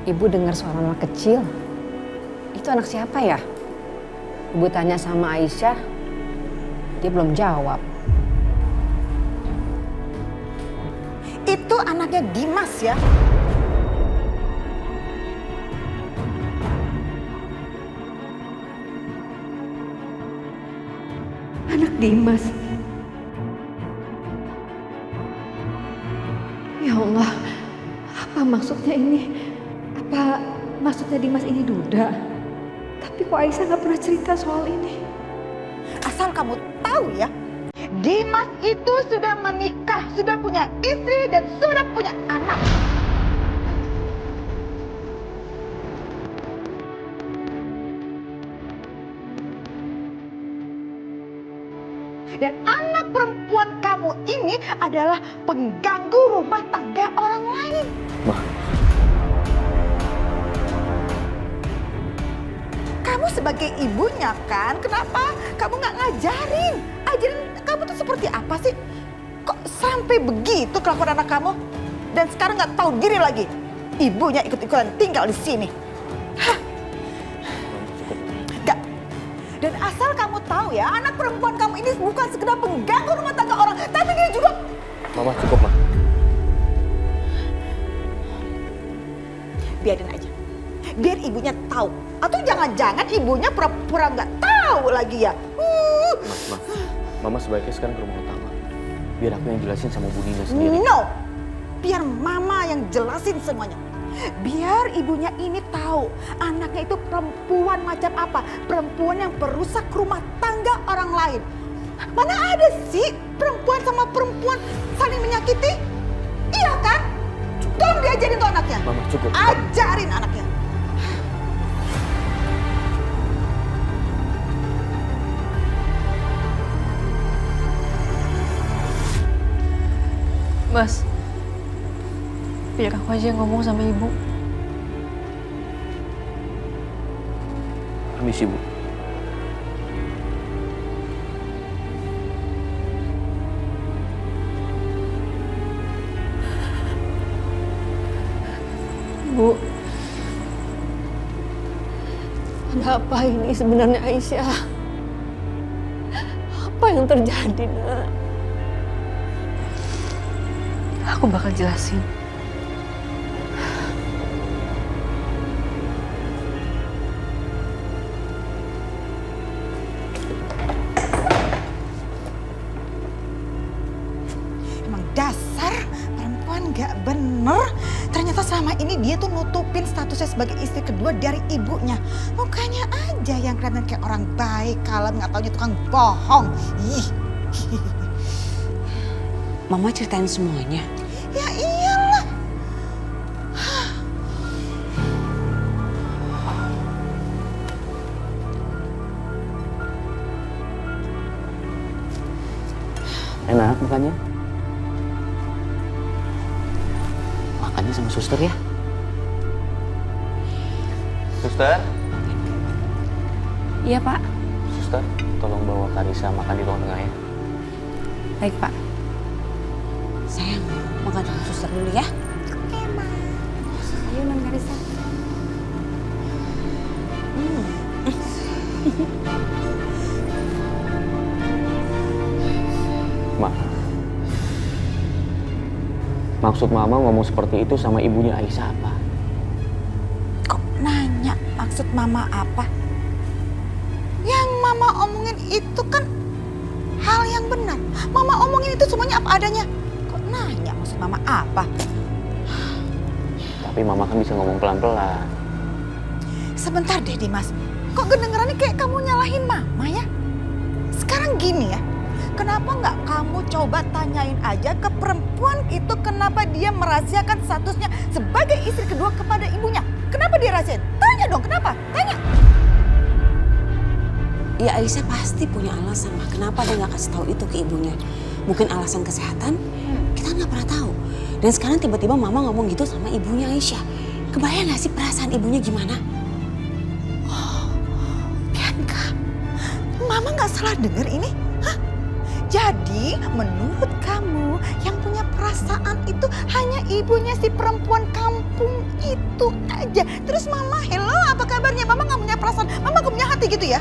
Ibu dengar suara anak kecil. Itu anak siapa ya? Ibu tanya sama Aisyah, dia belum jawab. Itu anaknya Dimas ya? Anak Dimas. Ya Allah, apa maksudnya ini? Apa maksudnya Dimas ini duda? Tapi kok Aisyah nggak pernah cerita soal ini? Asal kamu tahu ya, Dimas itu sudah menikah, sudah punya istri dan sudah punya anak. Dan anak perempuan kamu ini adalah pengganggu rumah tangga orang lain. Ma. Kamu sebagai ibunya kan, kenapa kamu nggak ngajarin? Ajarin kamu tuh seperti apa sih? Kok sampai begitu kelakuan anak kamu? Dan sekarang nggak tahu diri lagi. Ibunya ikut-ikutan tinggal di sini. Hah? Nggak. Dan asal kamu tahu ya, anak perempuan kamu ini bukan sekedar pengganggu rumah tangga orang, tapi dia juga... Mama cukup, Ma. Biarin aja. Biar ibunya tahu. Atau jangan-jangan ibunya pura-pura nggak tahu lagi ya. Ma. Mama sebaiknya sekarang ke rumah utama. Biar aku yang jelasin sama Bu Nina sendiri. No. Biar mama yang jelasin semuanya. Biar ibunya ini tahu anaknya itu perempuan macam apa. Perempuan yang perusak rumah tangga orang lain. Mana ada sih perempuan sama perempuan saling menyakiti? Iya kan? Tolong diajarin tuh anaknya. Mama cukup. Ajarin anaknya. Mas, biar aku aja yang ngomong sama ibu. Permisi, Bu. Bu, ada apa ini sebenarnya Aisyah? Apa yang terjadi, Nak? Aku bakal jelasin. Emang dasar perempuan gak bener. Ternyata selama ini dia tuh nutupin statusnya sebagai istri kedua dari ibunya. Mukanya aja yang kelihatan kayak orang baik, kalem, gak taunya tukang bohong. Ih. Mama ceritain semuanya. Ya iyalah. Enak makannya? Makannya sama suster ya? Suster? Iya, Pak. Suster, tolong bawa Karisa makan di ruang tengah ya. Baik, Pak. Sayang, makan sama suster dulu ya. Ayo, Non Karisa. Ma, maksud Mama ngomong seperti itu sama ibunya Aisyah apa? Kok nanya maksud mama apa? Yang mama omongin itu kan hal yang benar. Mama omongin itu semuanya apa adanya. Kok nanya maksud mama apa? Tapi Mama kan bisa ngomong pelan-pelan. Sebentar deh Dimas. Kok kedengerannya kayak kamu nyalahin mama ya? Sekarang gini ya. Kenapa nggak kamu coba tanyain aja ke perempuan itu kenapa dia merahasiakan statusnya sebagai istri kedua kepada ibunya? Kenapa dia rahasiain? Tanya dong, kenapa? Tanya. Ya Aisyah pasti punya alasan mah. Kenapa dia nggak kasih tahu itu ke ibunya? Mungkin alasan kesehatan? Kita nggak pernah tahu. Dan sekarang tiba-tiba Mama ngomong gitu sama ibunya Aisyah. Kebayang nggak sih perasaan ibunya gimana? Bianca, Mama nggak salah denger ini? Hah? Jadi menurut kamu yang punya perasaan itu hanya ibunya si perempuan kampung itu aja. Terus mama, hello apa kabarnya? Mama gak punya perasaan, mama gak punya hati gitu ya?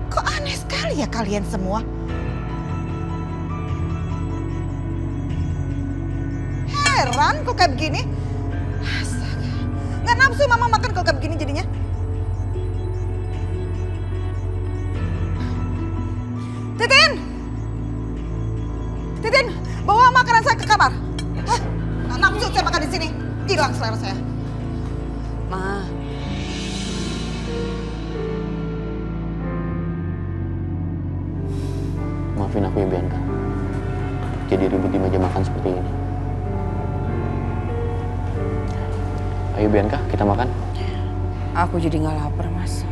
Kok aneh sekali ya kalian semua? Heran kok kayak begini. Astaga. Gak nafsu mama makan kalau kayak begini jadinya. Titin, bawa makanan saya ke kamar. Hah? Gak nafsu saya makan di sini. Hilang selera saya. Ma, Maafin aku ya Bianca. Jadi ribut di meja makan seperti ini. Ayo Bianca, kita makan. aku jadi nggak lapar, Mas.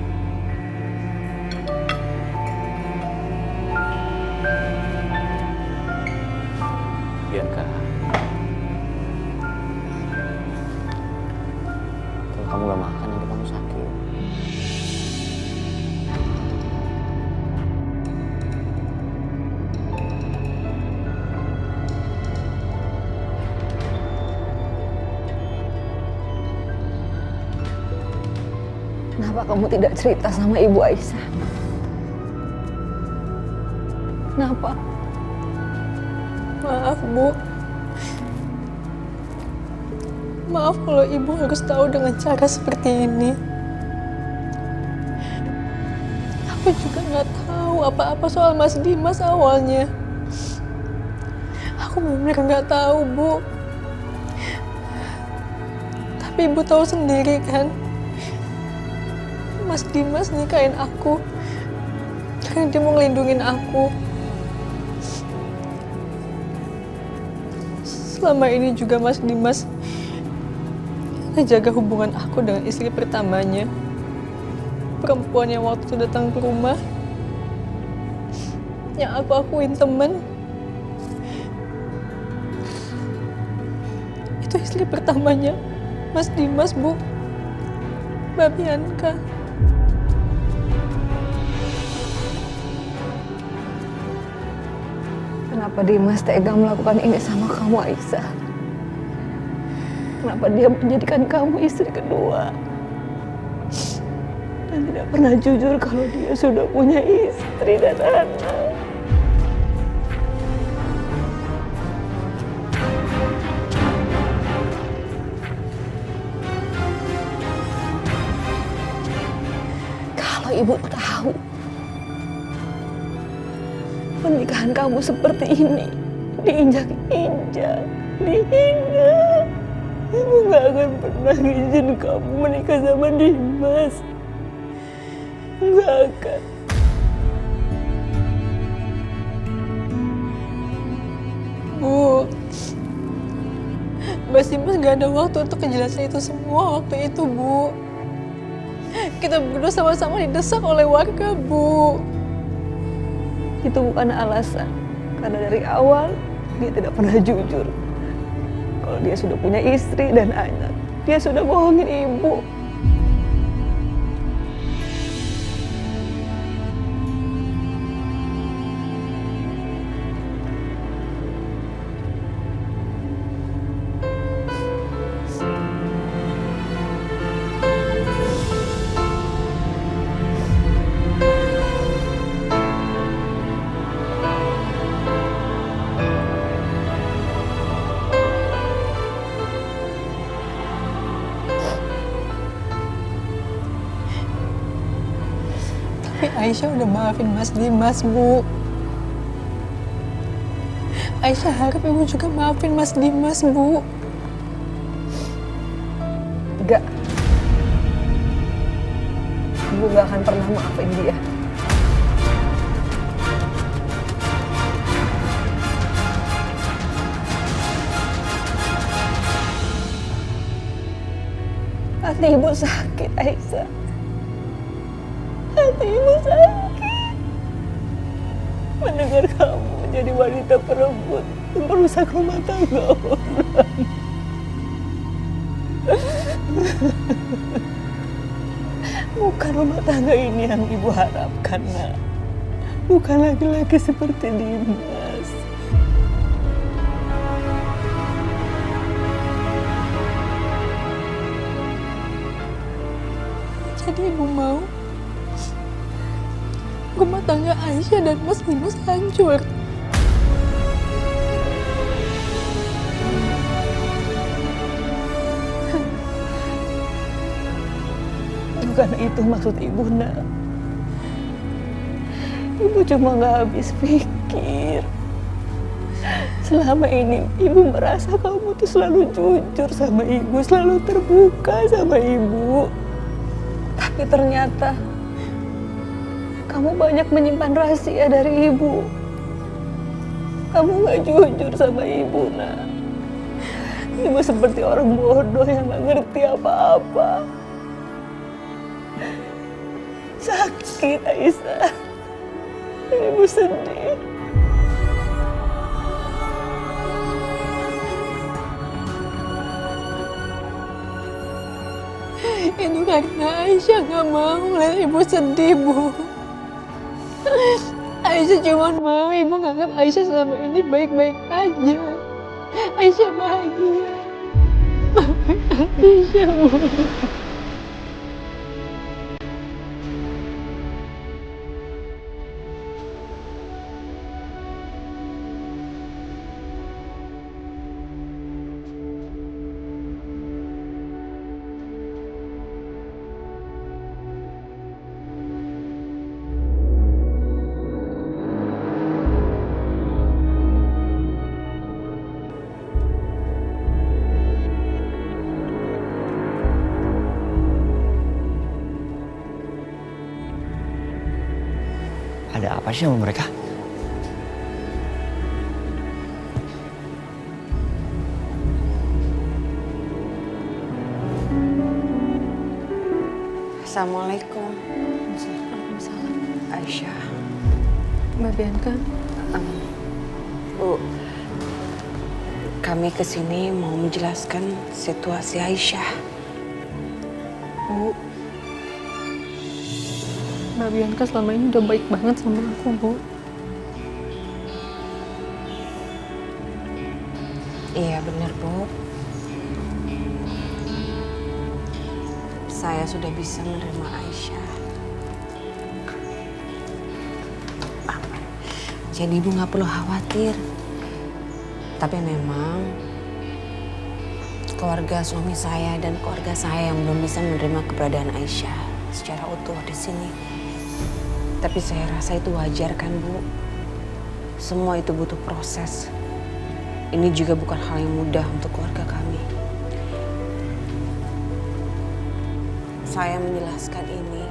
Bianca. Kalau kamu gak makan, nanti kamu sakit. Kenapa kamu tidak cerita sama Ibu Aisyah? Kenapa? Maaf, Bu. Maaf kalau Ibu harus tahu dengan cara seperti ini. Aku juga nggak tahu apa-apa soal Mas Dimas awalnya. Aku benar nggak tahu, Bu. Tapi Ibu tahu sendiri kan, Mas Dimas nikahin aku karena dia mau ngelindungin aku. Selama ini juga Mas Dimas ngejaga hubungan aku dengan istri pertamanya, perempuan yang waktu itu datang ke rumah, yang aku akuin temen. Itu istri pertamanya Mas Dimas, Bu. Mbak Bianca. Kenapa Dimas tega melakukan ini sama kamu, Aisyah? Kenapa dia menjadikan kamu istri kedua? Dan tidak pernah jujur kalau dia sudah punya istri dan anak. Kalau Ibu tahu pernikahan kamu seperti ini, diinjak-injak, dihina, Ibu gak akan pernah izin kamu menikah sama Dimas. Gak akan. Bu, Mas Dimas gak ada waktu untuk ngejelasin itu semua waktu itu, Bu. Kita berdua sama-sama didesak oleh warga, Bu. Itu bukan alasan, karena dari awal dia tidak pernah jujur. Kalau dia sudah punya istri dan anak, dia sudah bohongin Ibu. Tapi Aisyah udah maafin Mas Dimas, Bu. Aisyah harap Ibu juga maafin Mas Dimas, Bu. Enggak. Ibu gak akan pernah maafin dia. Hati Ibu sakit, Aisyah. Hati Ibu sakit mendengar kamu menjadi wanita perempuan yang merusak rumah tangga orang. Bukan rumah tangga ini yang ibu harapkan, nak. Bukan laki-laki seperti Dimas. Jadi ibu mau rumah tangga Aisyah dan Mas Dimas hancur. Bukan itu maksud ibu, nak. Ibu cuma gak habis pikir. Selama ini ibu merasa kamu tuh selalu jujur sama ibu, selalu terbuka sama ibu. Tapi ternyata kamu banyak menyimpan rahasia dari ibu. Kamu gak jujur sama ibu, nak. Ibu seperti orang bodoh yang gak ngerti apa-apa. Sakit, Aisyah. Ibu sedih. Itu karena Aisyah gak mau lihat ibu sedih, Bu. Aisyah cuma mau ibu nganggap Aisyah selama ini baik-baik aja. Aisyah bahagia. Aisyah, Bu. Ada apa sih sama mereka? Assalamualaikum. Waalaikumsalam. Aisyah. Mbak Bianca, Bu, kami kesini mau menjelaskan situasi Aisyah. Bu, Mbak Bianca selama ini udah baik banget sama aku, Bu. Iya benar, Bu. Saya sudah bisa menerima Aisyah. Jadi Ibu nggak perlu khawatir. Tapi memang keluarga suami saya dan keluarga saya yang belum bisa menerima keberadaan Aisyah secara utuh di sini. Tapi saya rasa itu wajar kan, Bu? Semua itu butuh proses. Ini juga bukan hal yang mudah untuk keluarga kami. Saya menjelaskan ini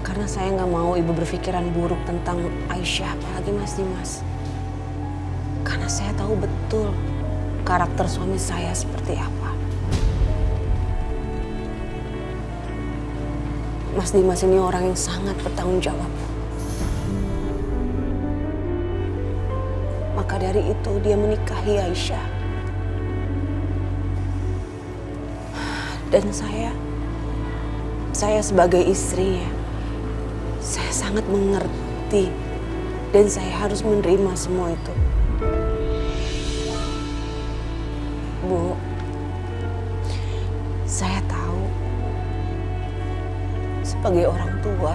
karena saya nggak mau ibu berpikiran buruk tentang Aisyah, apalagi Mas Dimas. Karena saya tahu betul karakter suami saya seperti apa. Mas Dimas ini orang yang sangat bertanggung jawab. Maka dari itu dia menikahi Aisyah. Dan saya sebagai istrinya, saya sangat mengerti dan saya harus menerima semua itu. Bu, saya tahu sebagai orang tua,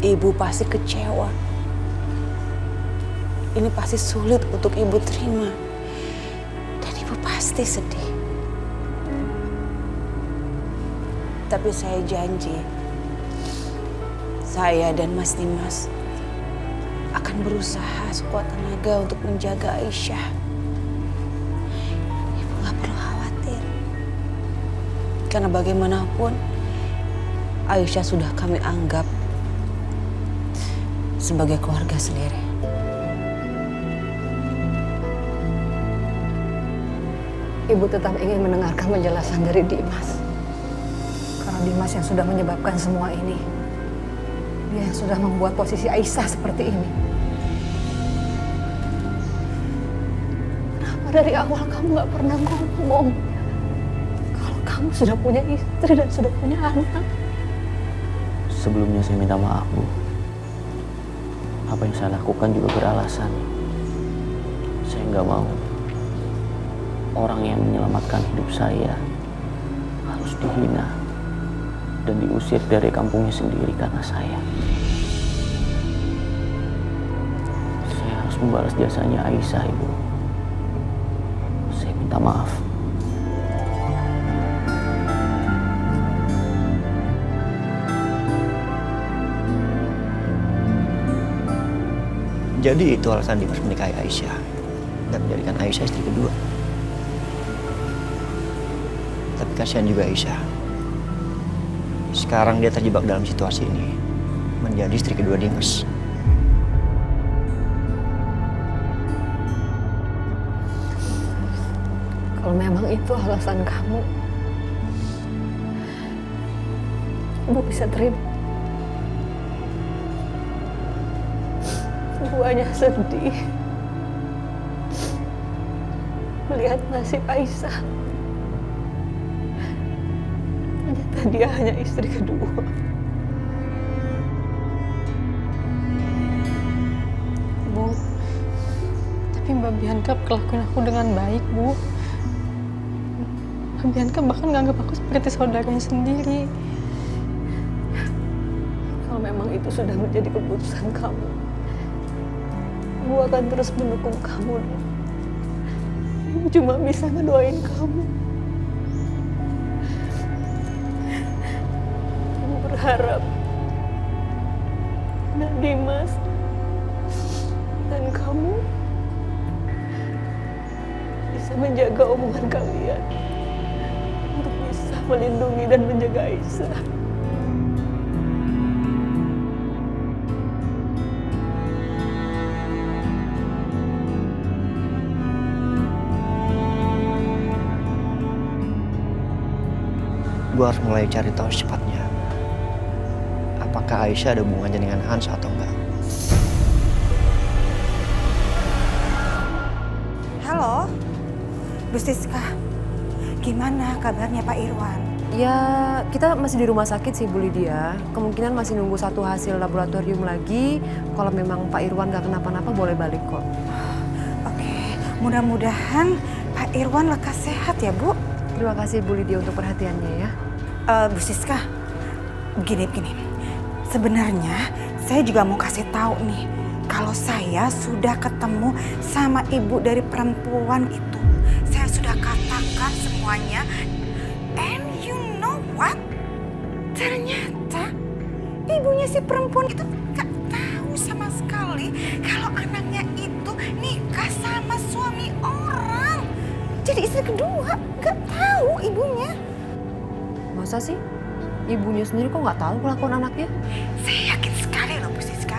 ibu pasti kecewa. Ini pasti sulit untuk ibu terima. Dan ibu pasti sedih. Tapi saya janji, saya dan Mas Dimas akan berusaha sekuat tenaga untuk menjaga Aisyah. Ibu gak perlu khawatir. Karena bagaimanapun, Aisyah sudah kami anggap sebagai keluarga sendiri. Ibu tetap ingin mendengarkan penjelasan dari Dimas. Karena Dimas yang sudah menyebabkan semua ini. Dia yang sudah membuat posisi Aisyah seperti ini. Kenapa dari awal kamu gak pernah ngomong kalau kamu kamu sudah punya istri dan sudah punya anak. Sebelumnya saya minta maaf, Bu. Apa yang saya lakukan juga beralasan. Saya nggak mau orang yang menyelamatkan hidup saya harus dihina dan diusir dari kampungnya sendiri karena saya. Saya harus membalas jasanya Aisyah, Ibu. Saya minta maaf. Jadi itu alasan Dimas menikahi Aisyah dan menjadikan Aisyah istri kedua. Tapi kasihan juga Aisyah. Sekarang dia terjebak dalam situasi ini, menjadi istri kedua Dimas. Kalau memang itu alasan kamu, Ibu bisa terima. Ibu hanya sedih melihat nasib Aisyah. Ternyata dia hanya istri kedua. Bu, tapi Mbak Bianca perlakuin aku dengan baik, Bu. Mbak Bianca bahkan nganggap aku seperti saudaranya sendiri. Kalau memang itu sudah menjadi keputusan kamu, Ibu akan terus mendukung kamu. Ibu cuma bisa ngedoain kamu. Ibu berharap dan Dimas dan kamu bisa menjaga omongan kalian untuk bisa melindungi dan menjaga Aisyah. Gue harus mulai cari tahu secepatnya. Apakah Aisyah ada hubungannya dengan Hans atau enggak? Halo, Bu Siska. Gimana kabarnya Pak Irwan? Ya, kita masih di rumah sakit sih, Bu Lydia. Kemungkinan masih nunggu satu hasil laboratorium lagi. Kalau memang Pak Irwan nggak kenapa-napa, boleh balik kok. Oke, mudah-mudahan Pak Irwan lekas sehat ya, Bu. Terima kasih, Bu Lydia, untuk perhatiannya ya. Bu Siska, begini. Sebenarnya saya juga mau kasih tahu nih, kalau saya sudah ketemu sama ibu dari perempuan itu. Saya sudah katakan semuanya. And you know what? Ternyata ibunya si perempuan itu gak tahu sama sekali kalau anaknya itu nikah sama suami orang. Jadi istri kedua, gak tahu ibunya. Masa sih? Ibunya sendiri kok nggak tahu kelakuan anaknya? Saya yakin sekali loh Bu Siska.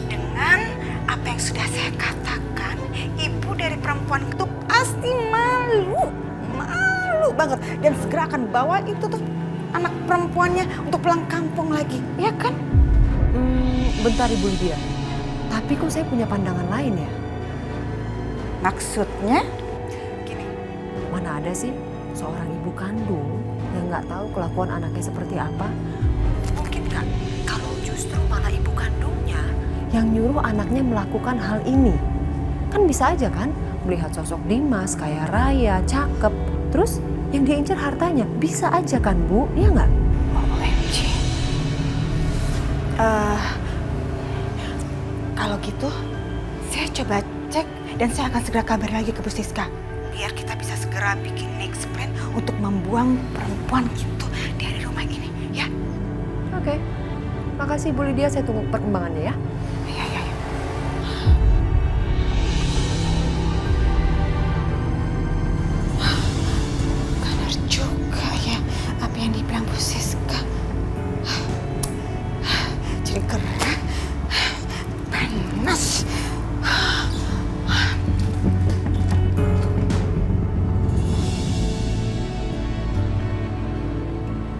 Dengan apa yang sudah saya katakan, ibu dari perempuan itu pasti malu banget. Dan segera akan bawa itu tuh anak perempuannya untuk pulang kampung lagi, ya kan? Bentar Ibu Lydia. Tapi kok saya punya pandangan lain ya? Maksudnya? Mana ada sih seorang ibu kandung yang nggak tahu kelakuan anaknya seperti apa? Mungkin nggak kalau justru malah ibu kandungnya yang nyuruh anaknya melakukan hal ini. Kan bisa aja kan melihat sosok Dimas kaya raya, cakep, terus yang dia incar hartanya. Bisa aja kan Bu, iya nggak? OMG. Kalau gitu saya coba cek dan saya akan segera kabar lagi ke Bu Siska. Biar kita bisa segera bikin next plan untuk membuang perempuan itu dari rumah ini, ya? Oke. Makasih Bu Lydia, saya tunggu perkembangannya ya. Iya. Benar juga ya apa yang dibilang Bu Siska. Jadi gerah, panas.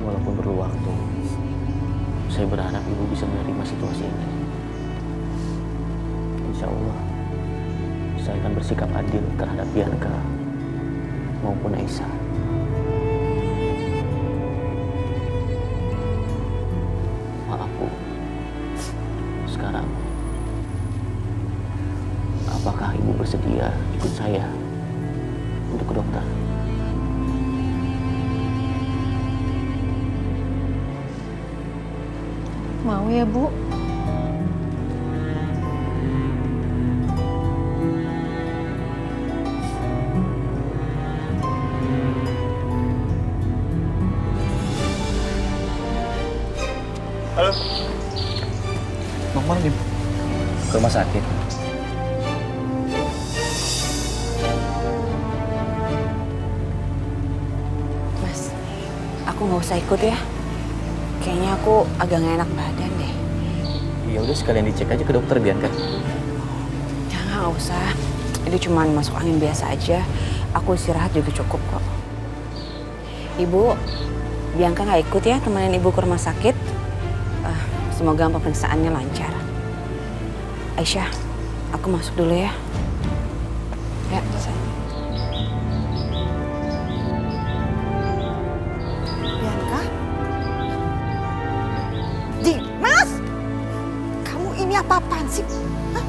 Walaupun perlu waktu, saya berharap Ibu bisa menerima situasi ini. Insya Allah, saya akan bersikap adil terhadap Bianca maupun Aisyah. ibu bersedia ikut saya untuk ke dokter? Mau ya, Bu? Halo. Mau kemana nih? Ke rumah sakit. Mas, aku nggak usah ikut ya. Kayaknya aku agak nggak enak badan deh. Ya udah sekalian dicek aja ke dokter Bianca. Jangan, nggak usah. Itu cuma masuk angin biasa aja. Aku istirahat juga cukup kok. Ibu, Bianca nggak ikut ya temenin ibu ke rumah sakit. Semoga pemeriksaannya lancar. Aisyah, aku masuk dulu ya. Ya, sayang. Bianca? Dimas! Kamu ini apa-apaan sih? Hah?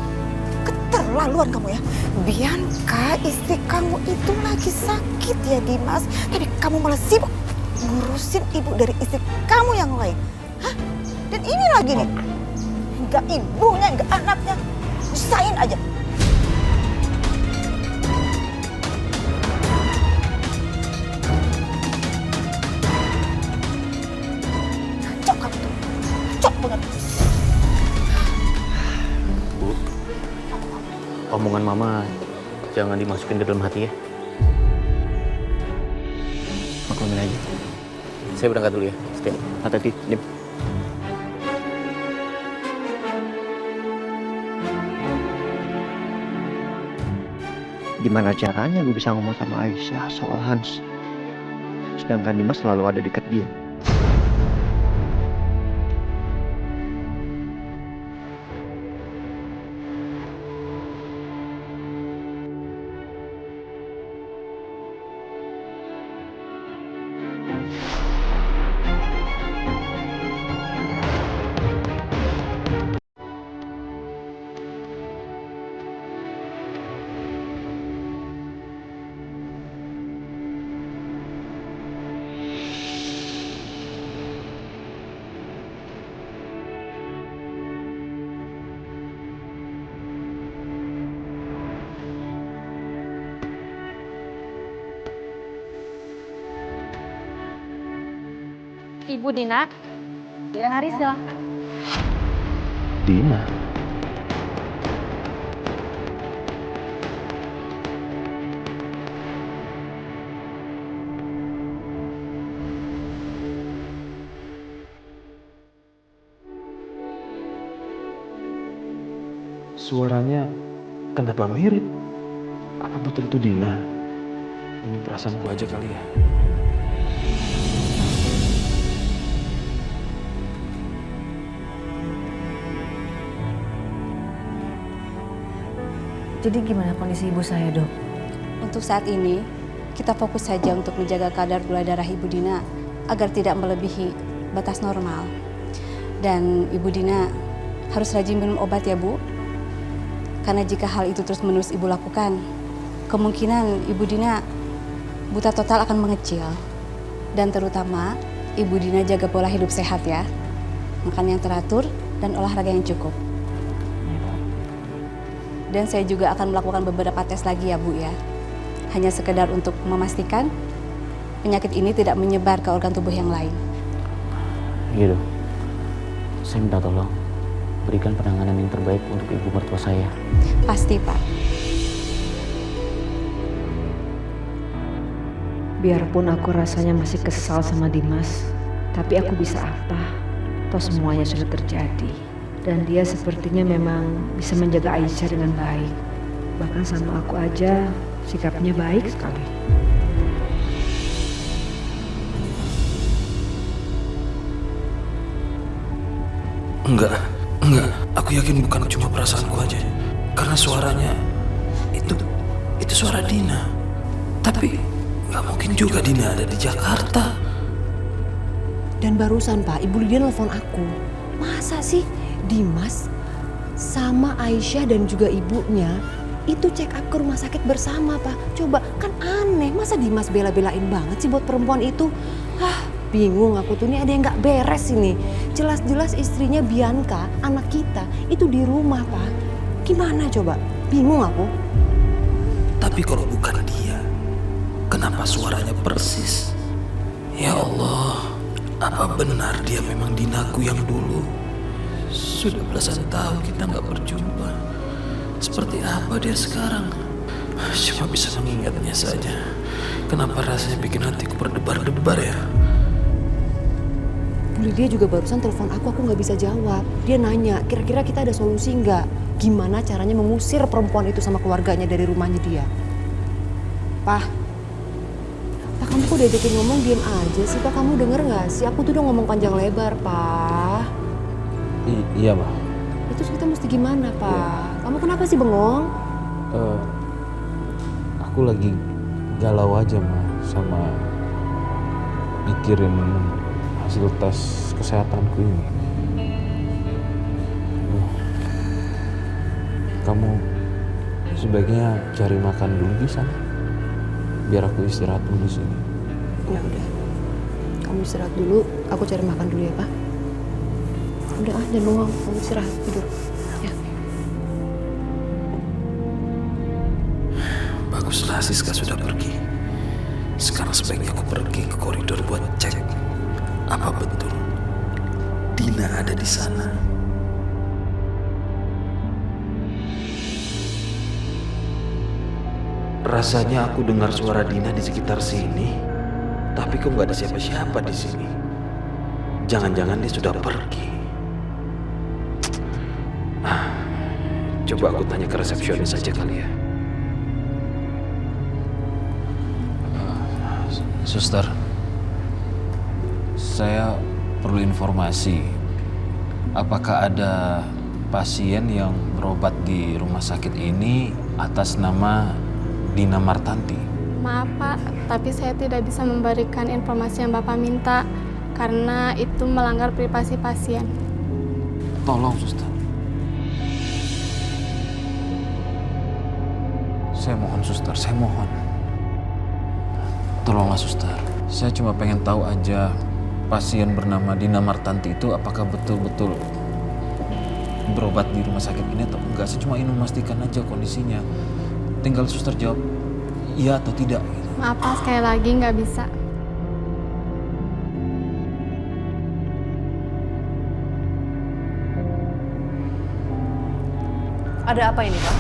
Keterlaluan kamu ya. Bianca, istri kamu itu lagi sakit ya Dimas. Tapi kamu malah sibuk ngurusin ibu dari istri kamu yang lain. Hah? Dan ini lagi nih, nggak ibunya, nggak anaknya, usahain aja. Cok kamu tuh, cok banget. Bu, omongan mama jangan dimasukin ke dalam hati ya. Maklumin aja. Saya berangkat dulu ya. Setia, hati-hati. Dim. Gimana caranya gue bisa ngomong sama Aisyah soal Hans? Sedangkan Dimas selalu ada dekat dia. Ibu Dina, Haris silahkan. Dina. Suaranya kenapa mirip? Apa betul itu Dina? Ini perasaan gua aja kali ya. Jadi gimana kondisi ibu saya, Dok? Untuk saat ini, kita fokus saja untuk menjaga kadar gula darah Ibu Dina agar tidak melebihi batas normal. Dan Ibu Dina harus rajin minum obat ya, Bu. Karena jika hal itu terus-menerus Ibu lakukan, kemungkinan Ibu Dina buta total akan mengecil. Dan terutama, Ibu Dina jaga pola hidup sehat ya. Makan yang teratur dan olahraga yang cukup. Dan saya juga akan melakukan beberapa tes lagi ya Bu ya. Hanya sekedar untuk memastikan penyakit ini tidak menyebar ke organ tubuh yang lain. Gitu. Saya minta tolong berikan penanganan yang terbaik untuk ibu mertua saya. Pasti Pak. Biarpun aku rasanya masih kesal sama Dimas, tapi aku bisa apa? Toh semuanya sudah terjadi. Dan dia sepertinya memang bisa menjaga Aisyah dengan baik. Bahkan sama aku aja sikapnya baik sekali. Enggak. Aku yakin bukan cuma perasaanku aja. Karena suaranya itu suara Dina. Tapi nggak mungkin juga Dina ada di Jakarta. Dan barusan Pak, Ibu Lydia nelfon aku. Masa sih Dimas sama Aisyah dan juga ibunya itu check up ke rumah sakit bersama, Pak. Coba, kan aneh. Masa Dimas bela-belain banget sih buat perempuan itu? Bingung aku tuh, ini ada yang gak beres ini. Jelas-jelas istrinya Bianca, anak kita, itu di rumah, Pak. Gimana coba? Bingung aku. Tapi kalau bukan dia, kenapa suaranya persis? Ya Allah, apa benar dia memang Dinaku yang dulu? Sudah belasan tahun kita nggak berjumpa. Seperti apa dia sekarang? Cuma bisa mengingatnya saja. Kenapa rasanya bikin hatiku berdebar-debar ya? Bu Lydia juga barusan telepon aku nggak bisa jawab. Dia nanya, kira-kira kita ada solusi nggak? Gimana caranya mengusir perempuan itu sama keluarganya dari rumahnya dia? Pak, kamu kok diajakin ngomong diem aja sih, Pak? Kamu denger nggak sih? Aku tuh udah ngomong panjang lebar, Pak. Iya, Ma. Itu kita mesti gimana, Pak? Kamu kenapa sih bengong? Aku lagi galau aja, Ma, sama mikirin hasil tes kesehatanku ini. Kamu sebaiknya cari makan dulu bisa? Biar aku istirahat dulu di sini. Ya udah, kamu istirahat dulu. Aku cari makan dulu ya, Pak. Udah, jangan bengong. Kamu istirahat tidur. Ya. Baguslah Siska sudah pergi. Sekarang sebaiknya aku pergi ke koridor buat cek apa betul Dina ada di sana. Rasanya aku dengar suara Dina di sekitar sini, tapi kok nggak ada siapa-siapa di sini. Jangan-jangan dia sudah pergi. Coba aku tanya ke resepsionis saja kali ya. Suster, saya perlu informasi. Apakah ada pasien yang berobat di rumah sakit ini atas nama Dina Martanti? Maaf Pak, tapi saya tidak bisa memberikan informasi yang Bapak minta karena itu melanggar privasi pasien. Tolong, Suster. Saya mohon, Suster, saya mohon. Tolonglah, Suster. Saya cuma pengen tahu aja pasien bernama Dina Martanti itu apakah betul-betul berobat di rumah sakit ini atau enggak. Saya cuma ingin memastikan aja kondisinya. Tinggal Suster jawab iya atau tidak. Maaf Pak, sekali lagi nggak bisa. Ada apa ini, Pak?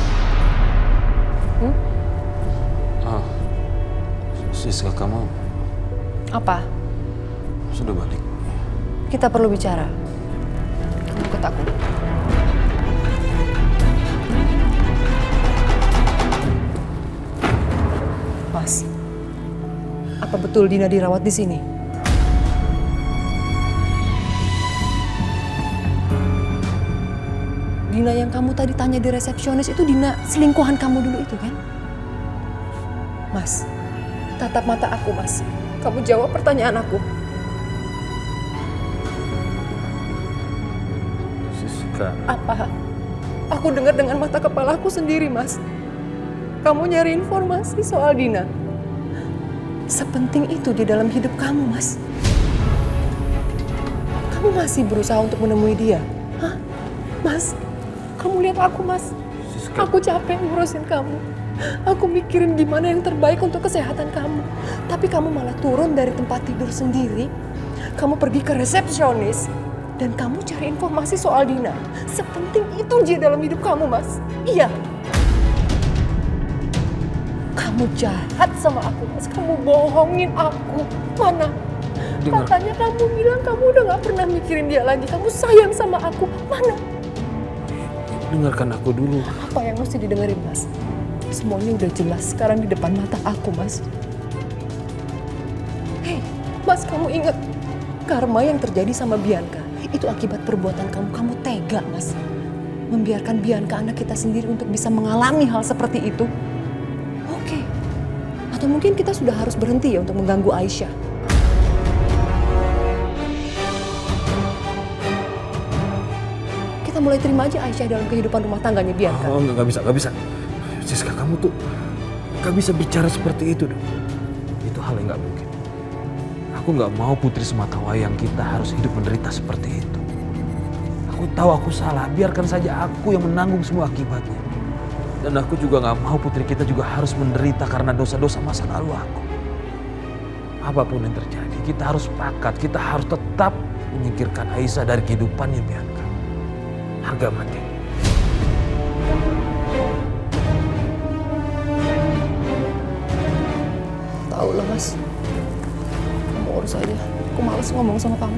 Siska, kamu Apa? sudah balik? Kita perlu bicara. Kamu ikut aku. Mas, apa betul Dina dirawat di sini? Dina yang kamu tadi tanya di resepsionis itu Dina selingkuhan kamu dulu itu kan? Mas, tatap mata aku, Mas. Kamu jawab pertanyaan aku. Siska. Apa? Aku dengar dengan mata kepalaku sendiri, Mas. Kamu nyari informasi soal Dina. Sepenting itu di dalam hidup kamu, Mas. Kamu masih berusaha untuk menemui dia? Hah? Mas, kamu lihat aku, Mas. Siska. Aku capek ngurusin kamu. Aku mikirin gimana yang terbaik untuk kesehatan kamu. Tapi kamu malah turun dari tempat tidur sendiri. Kamu pergi ke resepsionis. Dan kamu cari informasi soal Dina. Sepenting itu dia dalam hidup kamu, Mas. Iya. Kamu jahat sama aku, Mas. Kamu bohongin aku. Mana? Dengar. Katanya kamu bilang kamu udah gak pernah mikirin dia lagi. Kamu sayang sama aku. Mana? Dengarkan aku dulu. Apa yang mesti didengerin, Mas? Semuanya udah jelas sekarang di depan mata aku, Mas. Hei, Mas, kamu ingat karma yang terjadi sama Bianca itu akibat perbuatan kamu. Kamu tega, Mas, membiarkan Bianca anak kita sendiri untuk bisa mengalami hal seperti itu. Oke. Atau mungkin kita sudah harus berhenti ya untuk mengganggu Aisyah. Kita mulai terima aja Aisyah dalam kehidupan rumah tangganya Bianca. Oh, nggak bisa. Siska, kamu tuh gak bisa bicara seperti itu, dong. Itu hal yang gak mungkin. Aku gak mau Putri Sematawayang kita harus hidup menderita seperti itu. Aku tahu aku salah, biarkan saja aku yang menanggung semua akibatnya. Dan aku juga gak mau putri kita juga harus menderita karena dosa-dosa masa lalu aku. Apapun yang terjadi, kita harus sepakat, kita harus tetap menyingkirkan Aisyah dari kehidupannya, Bianca. Harga mati. Tahu lah Mas, kamu urus aja. Aku males ngomong sama kamu.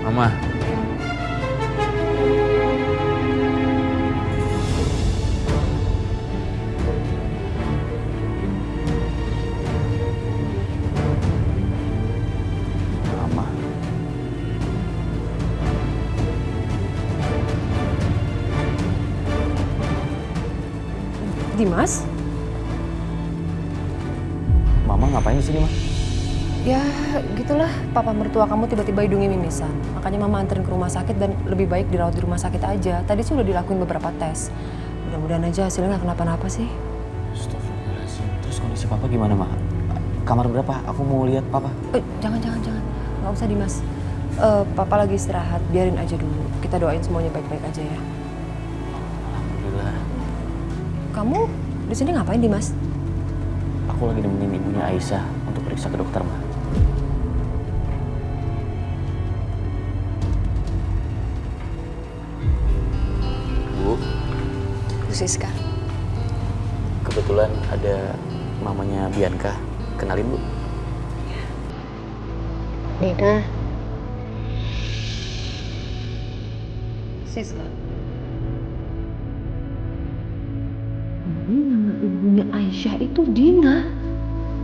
Mama. Dimas? Mama ngapain di sini, Ma? Ya gitulah, papa mertua kamu tiba-tiba hidungnya mimisan. Makanya mama anterin ke rumah sakit dan lebih baik dirawat di rumah sakit aja. Tadi sudah dilakuin beberapa tes. Mudah-mudahan aja hasilnya nggak kenapa-napa sih. Astagfirullahaladzim. Terus kondisi Papa gimana, Ma? Kamar berapa? Aku mau lihat Papa. Jangan. Nggak usah Dimas. Papa lagi istirahat, biarin aja dulu. Kita doain semuanya baik-baik aja ya. Alhamdulillah. Kamu di sini ngapain Dimas? Aku lagi nemenin ibunya Aisyah untuk periksa ke dokter, Ma. Bu Siska. Kebetulan ada mamanya Bianca. Kenalin, Bu. Dina. Siska. Nama ibunya Aisyah itu Dina.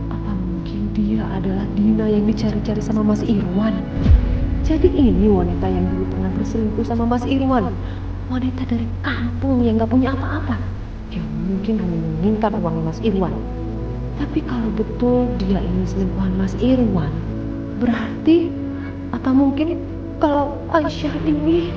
Apa mungkin dia adalah Dina yang dicari-cari sama Mas Irwan? Jadi ini wanita yang dulu pernah berselingkuh sama Mas Irwan. Wanita dari kampung yang gak punya apa-apa. Yang mungkin hanya meminta uangnya Mas Irwan. Tapi kalau betul dia ini selingkuhan Mas Irwan, berarti apa mungkin kalau Aisyah ini...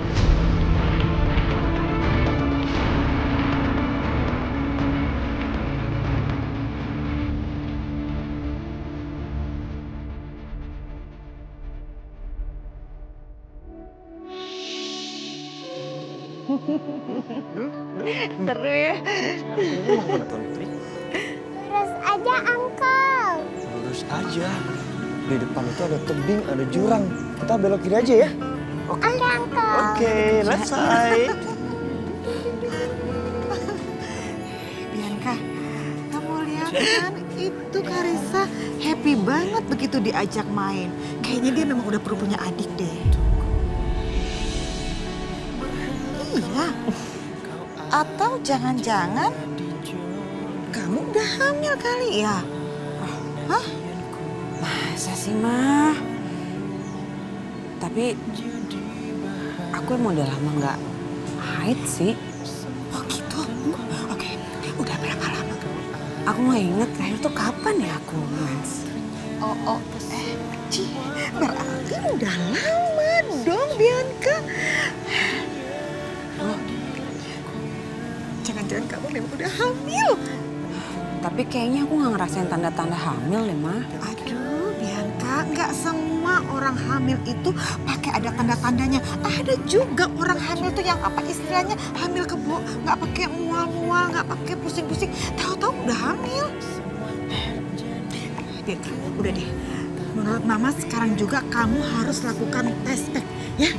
Seru ya. Lurus aja, Uncle. Lurus aja. Di depan itu ada tebing, ada jurang. Kita belok kiri aja ya. Oke, Uncle. Oke, let's side. Bianca, kamu lihat kan itu Karissa happy banget begitu diajak main. Kayaknya dia memang udah perlu punya adik deh. Iya. Atau jangan-jangan kamu udah hamil kali ya? Hah? Masa sih, Ma? Tapi aku emang udah lama nggak haid sih. Oh gitu? Oke, udah berapa lama? Aku nggak inget terakhir tuh kapan ya aku mens. Berarti udah lama dong, Bianca. Jangan-jangan kamu memang udah hamil. Tapi kayaknya aku nggak ngerasain tanda-tanda hamil deh, Ma. Aduh, Bianca, nggak semua orang hamil itu pakai ada tanda-tandanya. Ada juga orang hamil tuh yang apa istilahnya hamil kebo, nggak pakai mual-mual, nggak pakai pusing-pusing. Tahu-tahu udah hamil. Bianca, udah deh. Menurut Mama sekarang juga kamu harus lakukan tes pack, ya.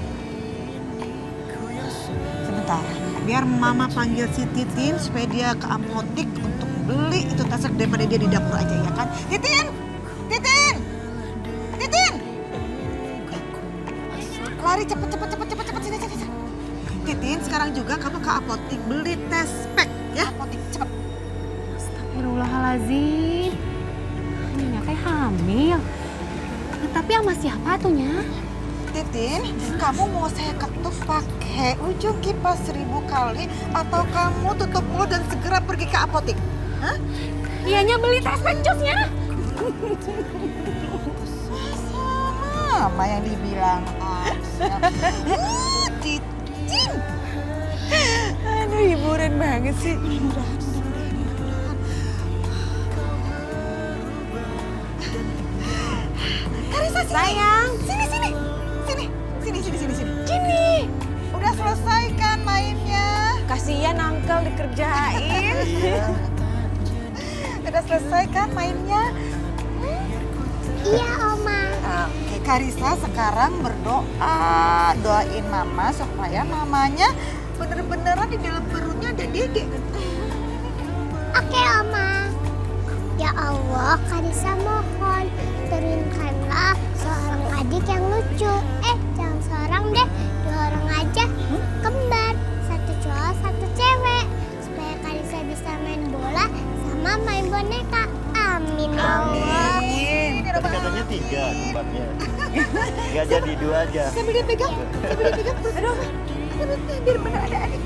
Sebentar, biar Mama panggil si Titin supaya dia ke apotek untuk beli itu tes pack daripada dia di dapur aja ya kan. Titin! Titin! Titin! Lari cepet sini. Titin, sekarang juga kamu ke apotek beli tes pack ya. Apotek cepet. Astagfirullahaladzim. Ini kayak hamil. Tapi sama siapa tuhnya? Titin, kamu mau saya ketuk pakai ujung kipas 1000 kali atau kamu tutup mulut dan segera pergi ke apotek? Hah? Ianya beli tes pencusnya. Mama yang dibilang aja. Titin. Aduh. hiburan banget sih. Karisa, sayang, sini. Udah selesai kan mainnya? Kasihan Uncle dikerjain. Udah selesai kan mainnya? Iya, Oma. Oke, Karisa sekarang berdoa, doain Mama supaya mamanya bener-beneran di dalam perutnya ada Dede. Oke, Oma. Ya Allah, Karisa mohon turunkanlah seorang adik yang lucu. Jangan seorang deh, 2 orang aja. Kembar, 1 cowok, 1 cewek. Supaya Karisa bisa main bola sama main boneka. Amin ya Allah. Tadi katanya 3 kembarnya. Nggak jadi 2 aja. Sambil dia pegang. Aduh, biar bener ada adik.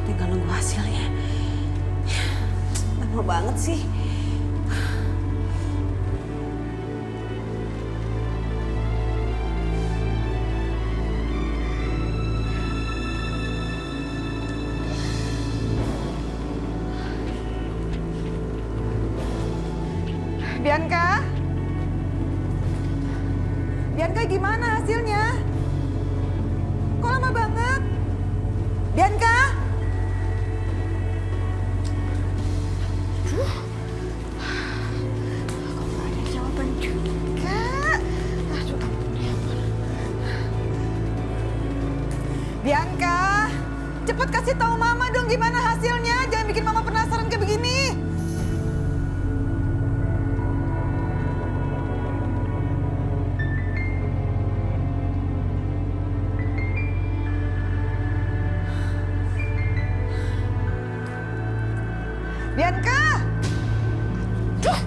Tinggal nunggu hasilnya. Lama banget sih. Bianca gimana hasilnya? Kok lama banget? Bianca? Kok gak ada jawaban juga? Bianca, cepet kasih tahu Mama dong gimana hasilnya. Jangan bikin Mama penasaran kayak begini. Bianca! Duh,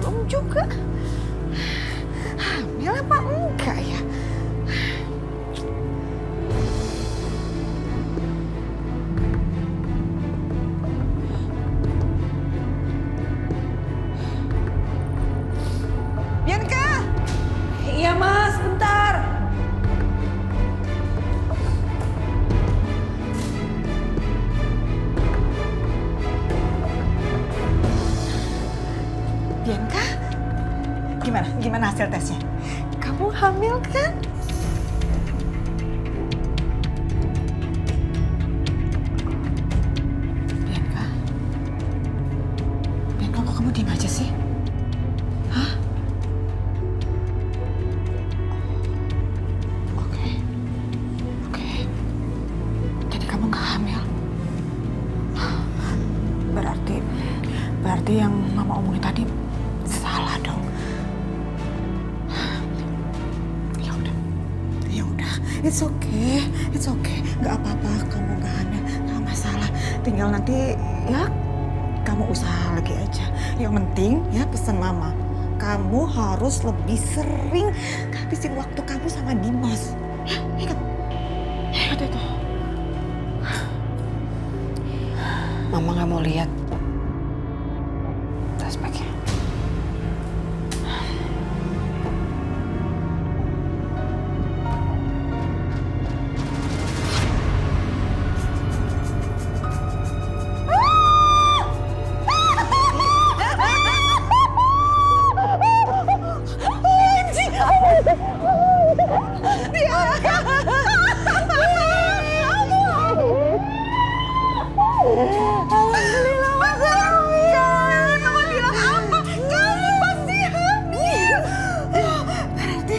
belum juga. Hamil apa enggak ya? Bianca! Iya Mas, bentar. Bianca, gimana hasil tesnya? Kamu hamil kan? Bianca kok kamu diem aja sih? Hah? Oke. Jadi kamu nggak hamil? Berarti yang Mama omongin tadi salah dong. Ya udah, it's okay, nggak apa-apa, kamu nggak hamil, nggak masalah. Tinggal nanti ya kamu usaha lagi aja. Yang penting ya pesan Mama, kamu harus lebih sering habisin waktu kamu sama Dimas. Ya, ingat itu. Mama nggak mau lihat aspeknya. Alhamdulillah, Mama bilang apa? Kamu pasti hamil. Berarti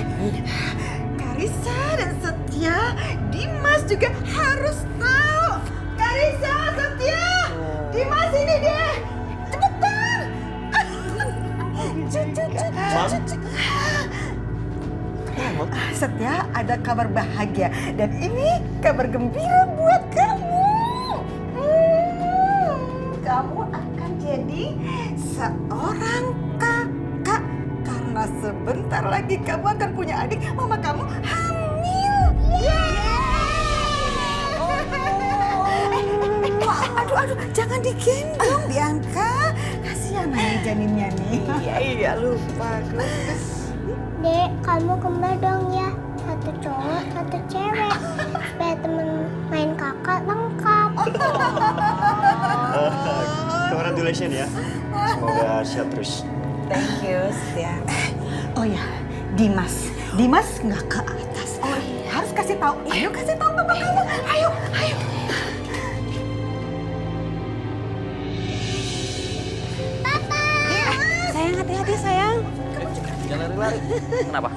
Karisa dan Setia, Dimas juga harus tahu. Karisa, Setia, Dimas ini deh. Cepetan. Setia, ada kabar bahagia dan ini kabar gembira buat kamu. Kamu akan jadi seorang kakak karena sebentar lagi kamu akan punya adik. Mama kamu hamil. Aduh, jangan digendong, Bianca. Kasihan nih janinnya nih. Iya, lupa. Dek, kamu kembar dong ya. Satu cowok, satu cewek. Supaya temen main kakak lengkap. Congratulations ya. Semoga sehat terus. Thank you, Setia. Oh ya, Dimas. Dimas nggak ke atas. Oh iya. Harus kasih tahu. Ayo kasih tahu papa kamu. Ayo, ayo. Sayang, hati-hati sayang. Jangan lari-lari. Kenapa?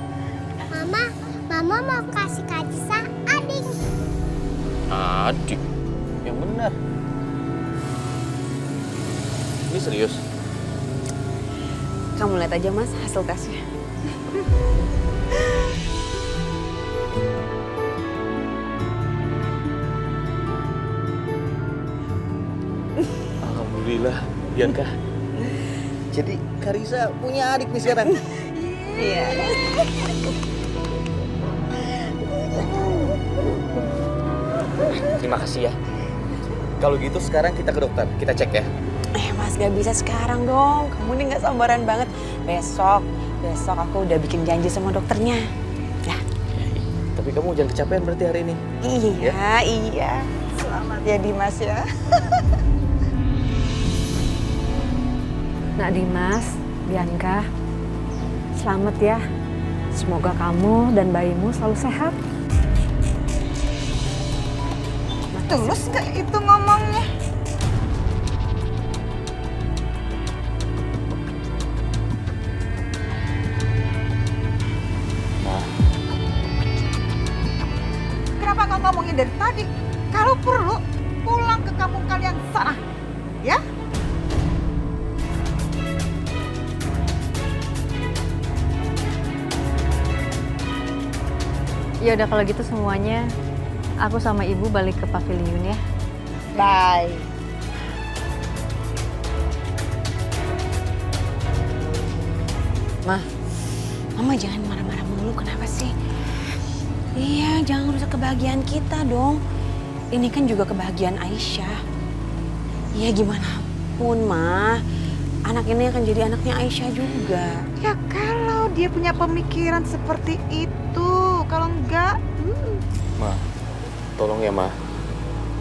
Mama mau kasih Kajisa adik. Adik? Yang benar. Ini serius? Kamu lihat aja Mas hasil tesnya. Alhamdulillah, Bianca. Jadi Karisa punya adik nih sekarang. Iya. Terima kasih ya. Kalau gitu sekarang kita ke dokter, kita cek ya. Mas gak bisa sekarang dong. Kamu nih gak sabaran banget. Besok aku udah bikin janji sama dokternya. Ya. Tapi kamu jangan kecapean berarti hari ini. Iya. Selamat ya Dimas ya. Nak Dimas, Bianca, selamat ya. Semoga kamu dan bayimu selalu sehat. Tulus nggak itu ngomongnya? Kenapa nggak ngomongin dari tadi? Kalau perlu, pulang ke kampung kalian sana, ya? Ya udah kalau gitu semuanya, aku sama ibu balik ke pavilion ya. Bye. Mama jangan marah-marah mulu, kenapa sih? Iya, jangan rusak kebahagiaan kita dong. Ini kan juga kebahagiaan Aisyah. Ya gimana pun, Ma. Anak ini akan jadi anaknya Aisyah juga. Ya kalau dia punya pemikiran seperti itu, kalau enggak, Ma, tolong ya Ma.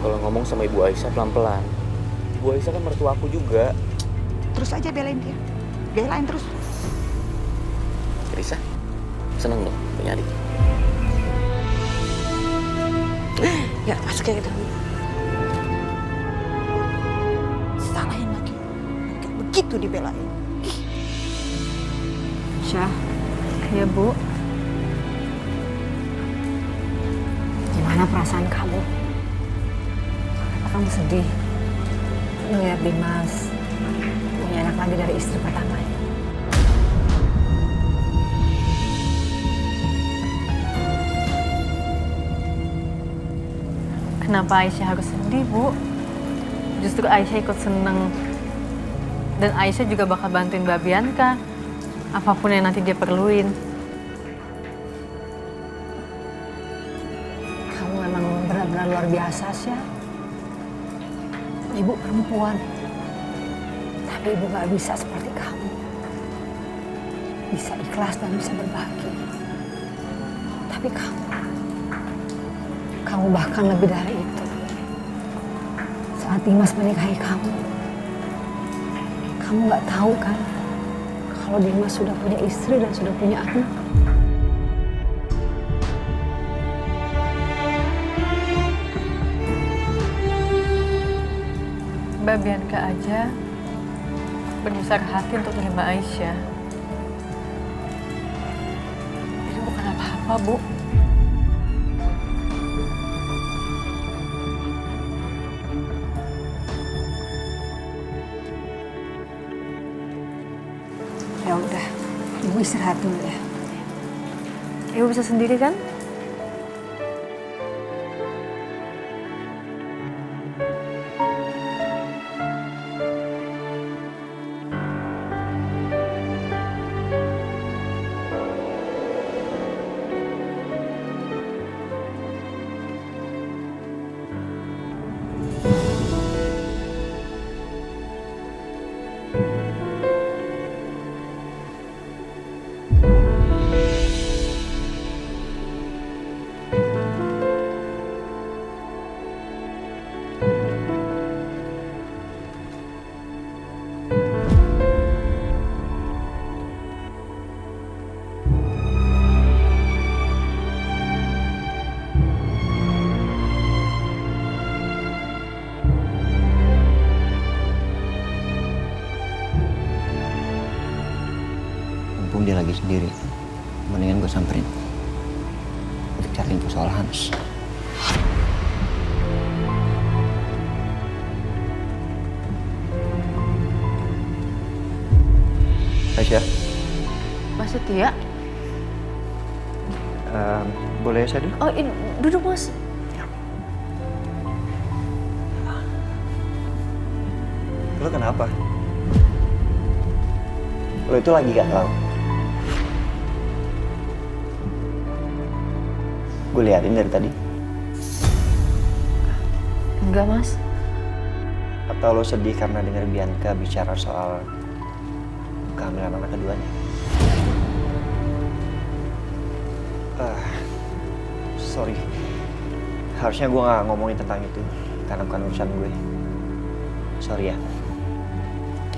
Kalau ngomong sama Ibu Aisyah pelan-pelan. Ibu Aisyah kan mertua aku juga. terus aja belain dia. Belain terus. Karisa, seneng dong punya adik. Ya, masuk ya ke dalam. Salahin lagi. Begitu dibelain. Syah, ya Bu. Gimana perasaan kamu? Apa kamu sedih melihat Dimas punya anak lagi dari istri pertamanya? Kenapa Aisyah harus sedih, Bu? Justru Aisyah ikut seneng. Dan Aisyah juga bakal bantuin Mbak Bianca. Apapun yang nanti dia perluin. Kamu memang benar-benar luar biasa, Syah. Ibu perempuan. Tapi ibu gak bisa seperti kamu. Bisa ikhlas dan bisa berbagi. Tapi kamu bahkan lebih dari itu. Saat Dimas menikahi kamu gak tahu kan kalau Dimas sudah punya istri dan sudah punya anak. Mbak Bianca aja berbesar hati untuk menerima Aisyah. Ini bukan apa-apa, Bu. Ya udah, ibu istirahat dulu ya. Ibu bisa sendiri kan? cari info soal Hans. Aisyah, Mas Setia? boleh saya dulu? Oh, duduk Mas. Lo kenapa? Lo itu lagi galau? Gue liatin dari tadi. Enggak Mas. Atau lo sedih karena dengar Bianca bicara soal kehamilan anak keduanya? Sorry. Harusnya gue gak ngomongin tentang itu. Karena bukan urusan gue. Sorry ya.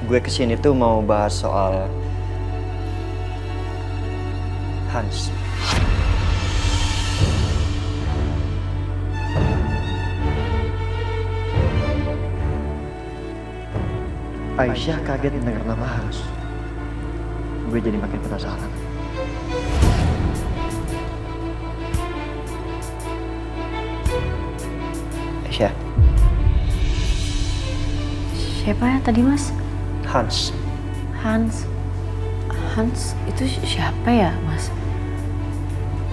Gue kesini tuh mau bahas soal Hans. Aisyah kaget mendengar nama Hans. Gue jadi makin penasaran. Aisyah. Siapa ya tadi Mas? Hans. Hans itu siapa ya Mas?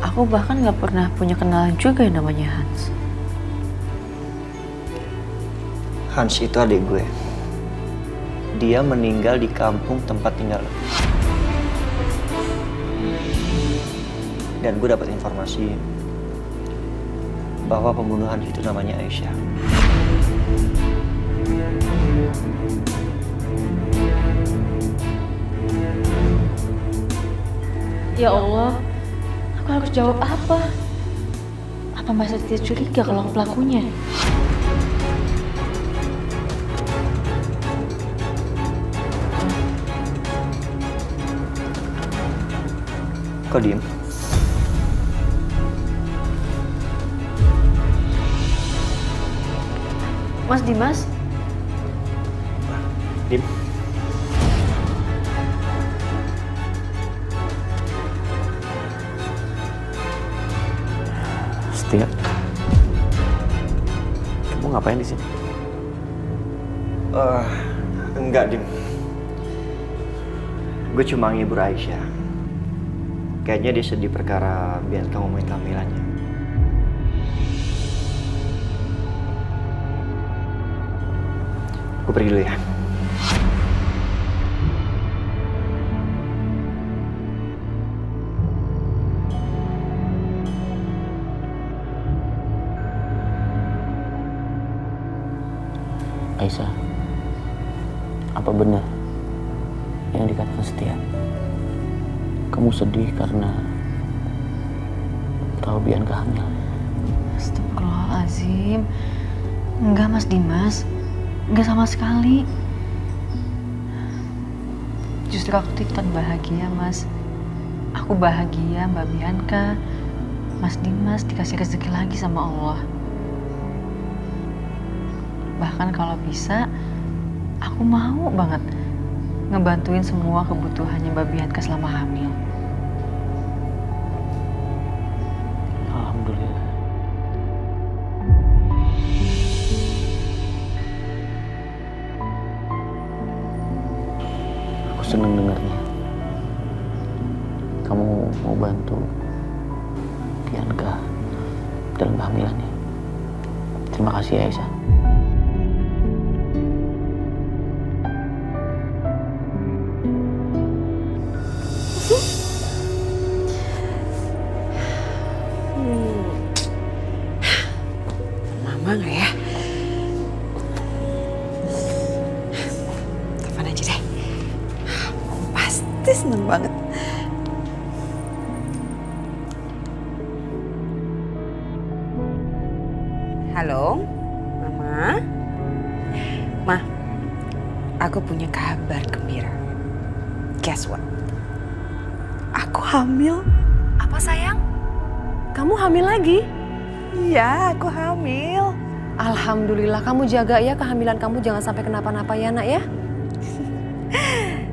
Aku bahkan gak pernah punya kenalan juga yang namanya Hans. Hans itu adik gue. Dia meninggal di kampung tempat tinggal. Dan gue dapat informasi bahwa pembunuhan itu namanya Aisyah. Ya Allah, aku harus jawab apa? Apa Mas Setia curiga kalau aku pelakunya? Kok diem? Mas Dimas? Diem. Setia. Kamu ngapain di sini? Enggak, Dim. Gue cuma ngibur Aisyah. Kayaknya dia sedih perkara Bianca ngomongin kehamilannya. Gue pergi dulu ya. Aisyah, apa benar yang dikatakan Setia? Kamu sedih karena tahu Bianca hamil? Astagfirullahaladzim. Enggak Mas Dimas. Enggak sama sekali. Justru aku ikutan bahagia Mas. Aku bahagia Mbak Bianca. Mas Dimas dikasih rezeki lagi sama Allah. Bahkan kalau bisa, aku mau banget ngebantuin semua kebutuhannya Mbak Bianca selama hamil. Alhamdulillah. Aku seneng dengarnya. Kamu mau bantu Bianca dalam kehamilannya. Terima kasih ya Aisyah. Mama nggak ya? Telepon aja deh. Pasti seneng banget. Halo, Mama. Ma, aku punya kabar gembira. Guess what? Aku hamil. Apa sayang? Kamu hamil lagi? Iya, aku hamil. Alhamdulillah, kamu jaga ya kehamilan kamu, jangan sampai kenapa-napa ya nak ya.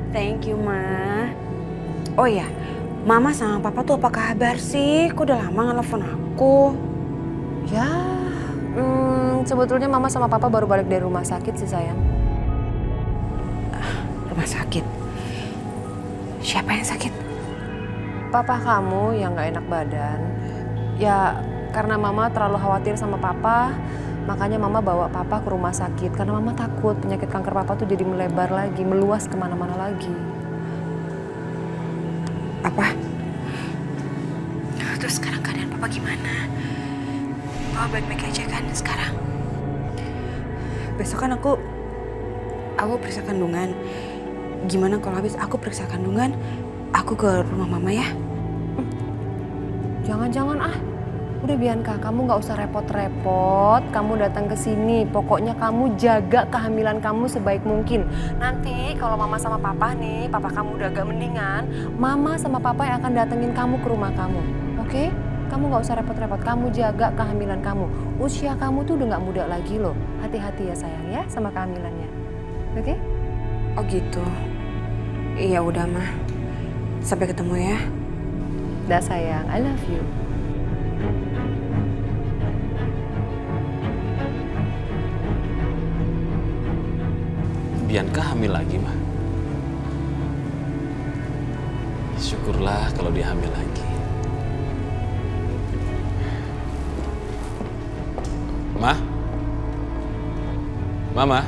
Thank you, Ma. Oh ya, Mama sama Papa tuh apa kabar sih? Kok udah lama nggak nelfon aku? Ya, sebetulnya Mama sama Papa baru balik dari rumah sakit sih sayang. Rumah sakit? Siapa yang sakit? Papa kamu yang nggak enak badan. Ya, karena Mama terlalu khawatir sama Papa, makanya Mama bawa Papa ke rumah sakit. Karena Mama takut penyakit kanker Papa tuh jadi melebar lagi, meluas kemana-mana lagi. Apa? Terus sekarang keadaan Papa gimana? Papa baik-baik aja kan sekarang? Besok kan aku periksa kandungan. Gimana kalau habis aku periksa kandungan, aku ke rumah Mama ya? Jangan-jangan udah Bianca, kamu nggak usah repot-repot. Kamu datang ke sini, pokoknya kamu jaga kehamilan kamu sebaik mungkin. Nanti kalau Mama sama Papa nih, Papa kamu udah agak mendingan, Mama sama Papa yang akan datengin kamu ke rumah kamu, oke? Kamu nggak usah repot-repot, kamu jaga kehamilan kamu. Usia kamu tuh udah nggak muda lagi loh. Hati-hati ya sayang ya sama kehamilannya, oke? Oh gitu. Iya udah mah. Sampai ketemu ya. Dah sayang, I love you. Bianca hamil lagi, mah. Syukurlah kalau dia hamil lagi. Ma? Mama?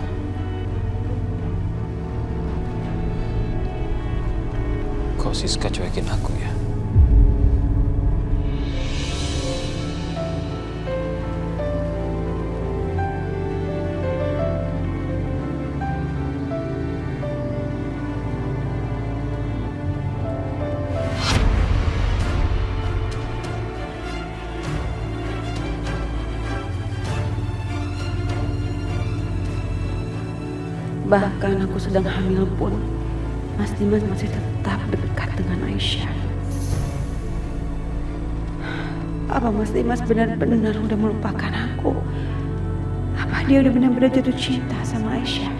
Kok Siska cuekin aku ya? Bahkan aku sedang hamil pun, Mas Dimas masih tetap dekat dengan Aisyah. Apa Mas Dimas benar-benar udah melupakan aku? Apa dia udah benar-benar jatuh cinta sama Aisyah?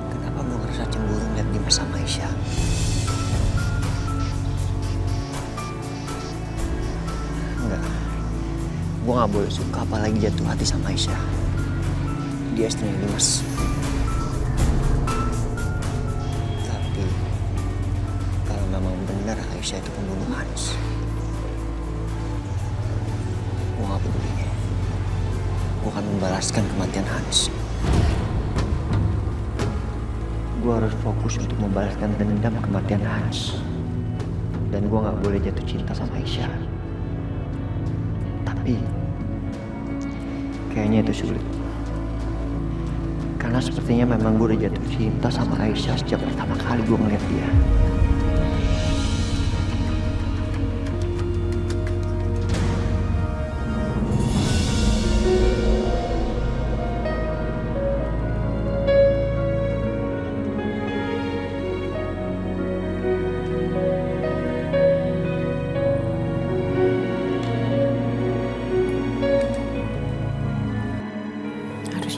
Kenapa gue ngerasa cemburu ngeliat Dimas sama Aisyah? Enggak. Gue gak boleh suka apalagi jatuh hati sama Aisyah. Dia istrinya Dimas. Tapi kalau memang benar Aisyah itu pembunuh Hans, gue gak peduli. Gue akan membalaskan kematian Hans. Gue harus fokus untuk membalaskan dendam kematian Hans. Dan gue gak boleh jatuh cinta sama Aisyah. Tapi kayaknya itu sulit. Karena sepertinya memang gue udah jatuh cinta sama Aisyah sejak pertama kali gue ngeliat dia.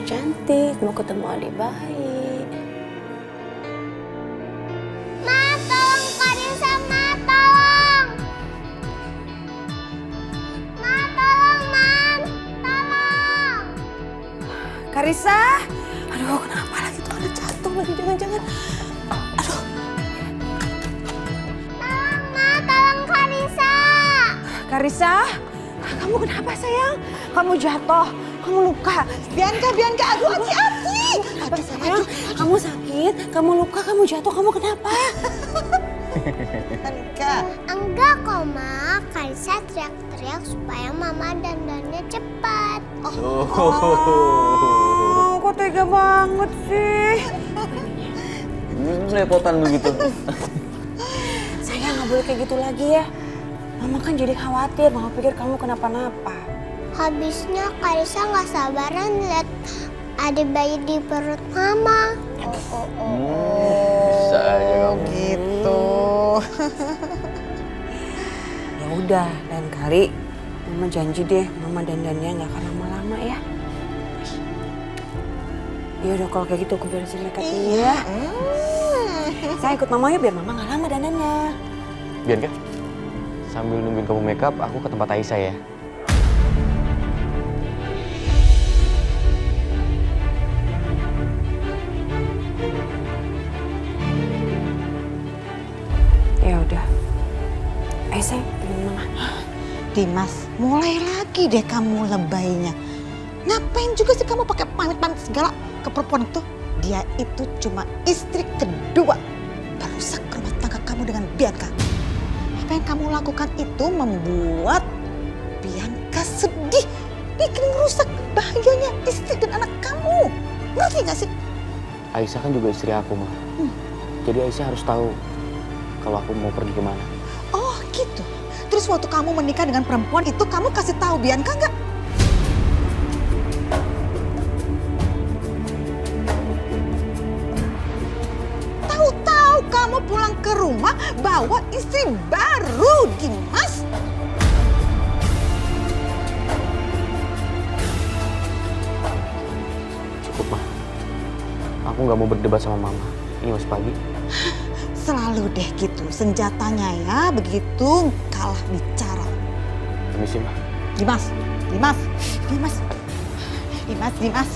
Cantik, mau ketemu adik baik. Ma, tolong Karisa, Ma, tolong. Ma, tolong, Mam, tolong. Karisa, aduh kenapa lagi tuh anak jatuh lagi, jangan-jangan. Aduh. Tolong, Ma, tolong Karisa. Karisa, kamu kenapa sayang? Kamu jatuh, kamu luka. Bianca, aduh hati-hati. Apa sayang? Kamu sakit, kamu luka, kamu jatuh, kamu kenapa? Enggak kok, Ma. Karisa teriak-teriak supaya Mama dandannya cepat. Oh, kok tega banget sih. Lepotan begitu. Sayang, nggak boleh kayak gitu lagi ya. Mama kan jadi khawatir, Mama pikir kamu kenapa-napa. Habisnya Karisa nggak sabaran lihat adik bayi di perut Mama. Bisa aja kamu. Gitu. Ya udah, lain kali Mama janji deh, Mama dandannya nggak akan lama-lama ya. Ya udah kalau kayak gitu aku beresin makeup ini ya. Saya ikut Mama ya biar Mama nggak lama dandannya. Bianca, sambil nungguin kamu makeup, aku ke tempat Aisyah ya. Ya udah. Aisyah, Mama. Dimas, mulai lagi deh kamu lebaynya. Ngapain juga sih kamu pakai pamit-pamit segala ke perempuan itu? Dia itu cuma istri kedua perusak rumah tangga kamu dengan Bianca. Apa yang kamu lakukan itu membuat Bianca sedih, bikin rusak bahagianya istri dan anak kamu. Ngerti gak sih? Aisyah kan juga istri aku, Ma. Jadi Aisyah harus tahu kalau aku mau pergi kemana. Oh gitu. Terus waktu kamu menikah dengan perempuan itu kamu kasih tahu Bianca nggak? Tahu-tahu kamu pulang ke rumah bawa istri baru, Dimas. Cukup, Ma. Aku nggak mau berdebat sama Mama. Ini masih pagi. Selalu deh gitu senjatanya ya, begitu kalah bicara. Permisi, Ma. Dimas, Dimas, Dimas, Dimas, Dimas,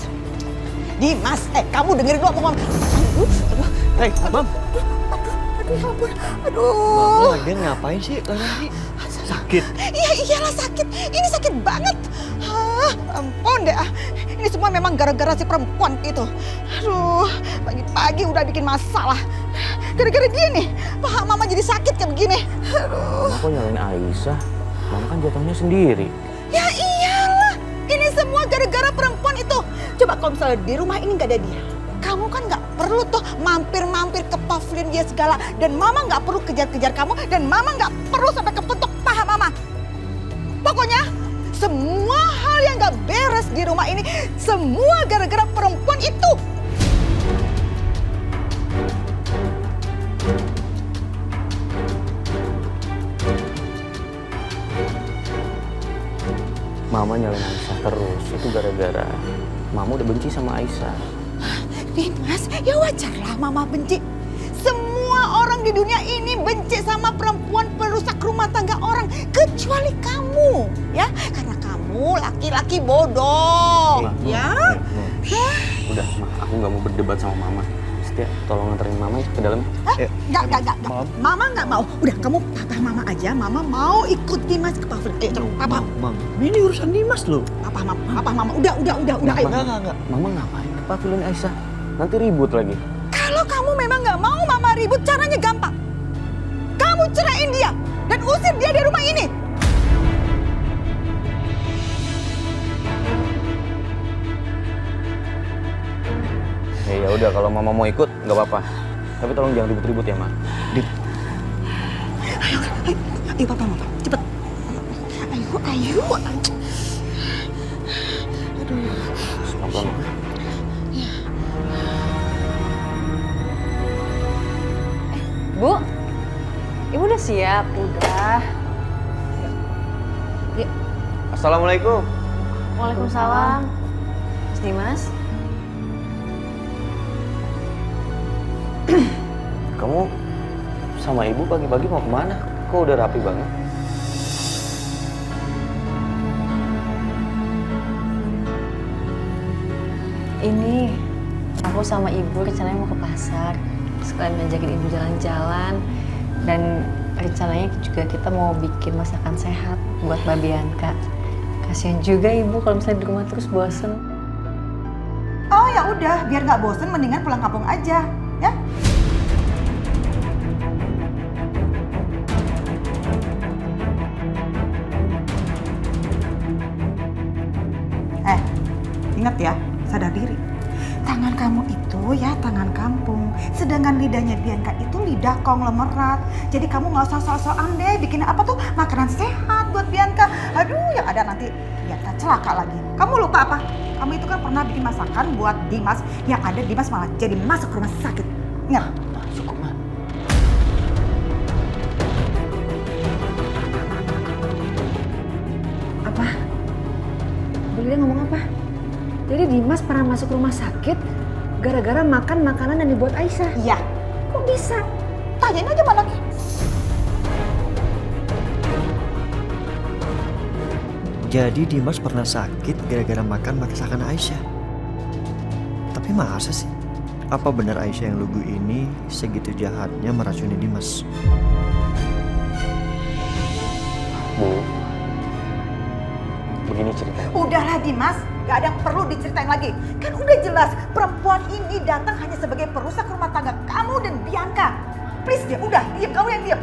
Dimas. Kamu dengerin dulu omongan. Hei, Mam. Aduh, ampun. Mam, Aduh. lagian ngapain sih lagi? Sakit. Iya, iyalah sakit. Ini sakit banget. Ampun deh. Ini semua memang gara-gara si perempuan itu. Aduh, pagi-pagi udah bikin masalah. Gara-gara dia nih, paha Mama jadi sakit kayak begini. Aduh. Mama kok nyalain Aisyah? Mama kan jatuhnya sendiri. Ya iyalah, ini semua gara-gara perempuan itu. Coba kalau misalnya di rumah ini nggak ada dia, kamu kan nggak perlu tuh mampir-mampir ke pavilion dia segala. Dan Mama nggak perlu kejar-kejar kamu, dan Mama nggak perlu sampai kepentok paha Mama. Pokoknya semua hal yang nggak beres di rumah ini, semua gara-gara perempuan itu. Mama nyalain Aisyah terus. Itu gara-gara Mama udah benci sama Aisyah. Dimas, ya wajarlah Mama benci. Semua orang di dunia ini benci sama perempuan perusak rumah tangga orang. Kecuali kamu, ya. Karena kamu laki-laki bodoh, Ma, ya. Udah, Ma. Aku nggak mau berdebat sama Mama. Setia, tolong nganterin Mama ya ke dalam. Enggak. Mama nggak mau. Udah, kamu papa Mama aja. Mama mau ikut Dimas ke pavilion. Coba, papa. Mam, ini urusan Dimas loh. Papa Mama. Udah, ayo. Enggak. Mama ngapain ke pavilion Aisyah? Nanti ribut lagi. Kalau kamu memang nggak mau Mama ribut, caranya gampang. Kamu ceraiin dia dan usir dia dari rumah ini. Ya udah, kalau Mama mau ikut nggak apa-apa. Tapi tolong jangan ribut-ribut ya, Ma. Ayo papa Mama, cepet. Ayo. Aduh. Pelan-pelan. Bu, Ibu udah siap? Udah. Yuk. Assalamualaikum. Waalaikumsalam. Mas Dimas. Kamu sama Ibu pagi-pagi mau kemana? Kok udah rapi banget? Ini aku sama Ibu rencananya mau ke pasar. Sekalian ngajakin Ibu jalan-jalan. Dan rencananya juga kita mau bikin masakan sehat buat Mbak Bianca. Kasihan juga Ibu kalau misalnya di rumah terus bosen. Oh ya udah, biar nggak bosen mendingan pulang kampung aja, ya. Ingat ya, sadar diri. Tangan kamu itu ya tangan kampung. Sedangkan lidahnya Bianca itu lidah konglomerat. Jadi kamu nggak usah sok-sokan deh bikin apa tuh makanan sehat buat Bianca. Aduh, yang ada nanti Bianca celaka lagi. Kamu lupa apa? Kamu itu kan pernah bikin masakan buat Dimas. Yang ada Dimas malah jadi masuk rumah sakit. Ingat? Cukup, Ma. Apa? Bu Lydia ngomong apa? Jadi Dimas pernah masuk rumah sakit gara-gara makan makanan yang dibuat Aisyah? Iya. Kok bisa? Tanyain aja sama anaknya. Jadi Dimas pernah sakit gara-gara makan masakan Aisyah. Tapi masa sih? Apa benar Aisyah yang lugu ini segitu jahatnya meracuni Dimas? Bu, begini ceritanya. Udahlah Dimas, gak ada yang perlu diceritain lagi. Kan udah jelas perempuan ini datang hanya sebagai perusak rumah tangga kamu dan Bianca. Please dia, udah diam, kamu yang diam.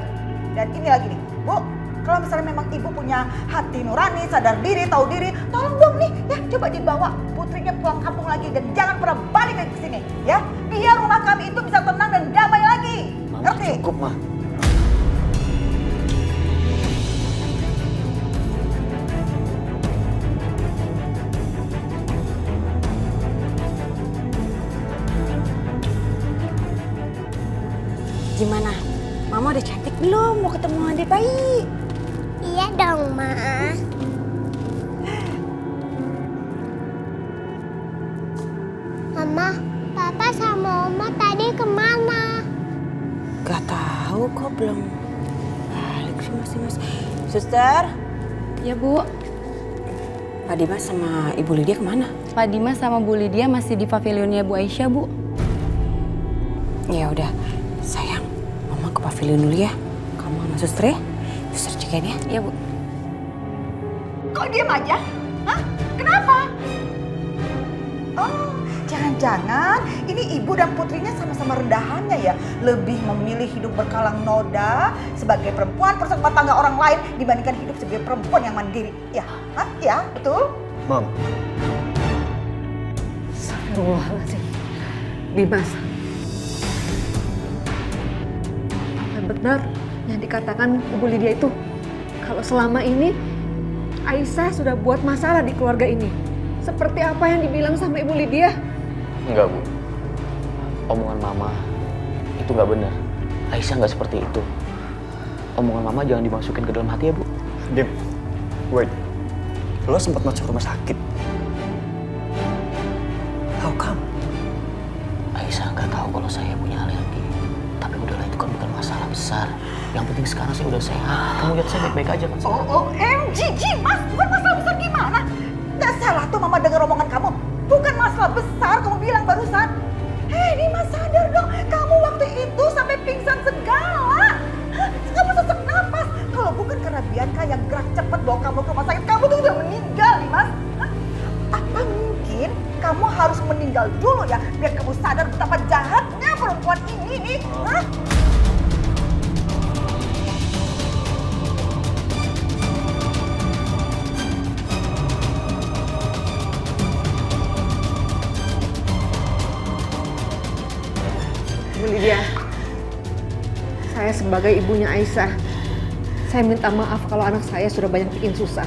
Dan ini lagi nih, Bu, kalau misalnya memang ibu punya hati nurani, sadar diri, tahu diri, tolong dong nih, ya coba dibawa putrinya pulang kampung lagi dan jangan pernah balik lagi ke sini, ya. Biar rumah kami itu bisa tenang dan damai lagi. Mama, Ngerti? cukup, Ma. Gimana? Mama udah cantik belum? Mau ketemu adik bayi? Iya dong, Ma. Mama, Papa sama Oma tadi kemana? Gak tahu kok belum balik sih Mas. Suster, Ya Bu, Pak Dimas sama Ibu Lydia kemana? Pak Dimas sama Bu Lydia masih di pavilionnya Bu Aisyah, Bu. Ya udah, sayang, Mama ke pavilion dulu ya. Kamu sama suster ya? Suster jagain ya. Iya Bu. Kok diam aja? Hah? Kenapa? Oh, jangan-jangan ini ibu dan putrinya sama-sama rendahannya ya. Lebih memilih hidup berkalang noda sebagai perempuan perusak rumah tangga orang lain dibandingkan hidup sebagai perempuan yang mandiri. Ya, hah? Ya, betul? Mom, Astagfirullahaladzim. Dimas. Apa benar yang dikatakan Ibu Lydia itu? Kalau selama ini Aisyah sudah buat masalah di keluarga ini. Seperti apa yang dibilang sama Ibu Lydia? Enggak, Bu. Omongan Mama itu nggak benar. Aisyah nggak seperti itu. Omongan Mama jangan dimasukin ke dalam hati ya, Bu. Dim, wait. Lo sempat masuk rumah sakit. How come? Aisyah nggak tahu kalau saya punya alergi. Tapi udahlah, itu kan bukan masalah besar. Yang penting sekarang saya udah sehat. Kamu lihat saya baik-baik aja kan sekarang. OMG, Mas, bukan masalah besar gimana? Gak salah tuh Mama dengar omongan kamu. Bukan masalah besar kamu bilang barusan. Hei, Dimas sadar dong. Kamu waktu itu sampai pingsan segala. Hah? Kamu sesak napas. Kalau bukan karena Bianca yang gerak cepat bawa kamu ke rumah sakit, kamu tuh udah meninggal, Dimas. Hah? Apa mungkin kamu harus meninggal dulu ya, biar kamu sadar betapa jahatnya perempuan ini nih. Hah? Bu Lydia, saya sebagai ibunya Aisyah, saya minta maaf kalau anak saya sudah banyak bikin susah.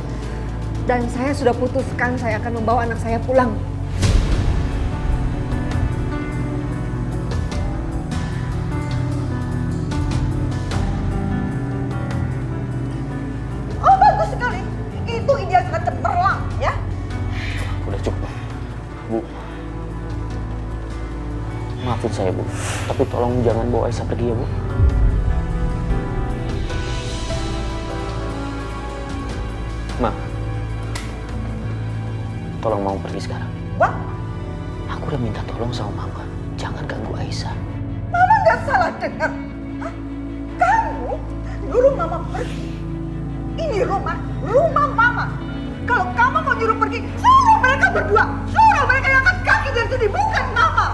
Dan saya sudah putuskan saya akan membawa anak saya pulang. Oh, bagus sekali. Itu ide yang sangat cemerlang, ya. Udah cukup, Bu. Maafin saya, Bu. Tapi tolong jangan bawa Aisyah pergi ya, Bu. Ma, tolong mau pergi sekarang. Wah, Aku udah minta tolong sama Mama. Jangan ganggu Aisyah. Mama nggak salah dengar. Hah? Kamu nyuruh Mama pergi. Ini rumah Mama. Kalau kamu mau nyuruh pergi, suruh mereka berdua. Suruh mereka yang angkat kaki dari sini, bukan Mama.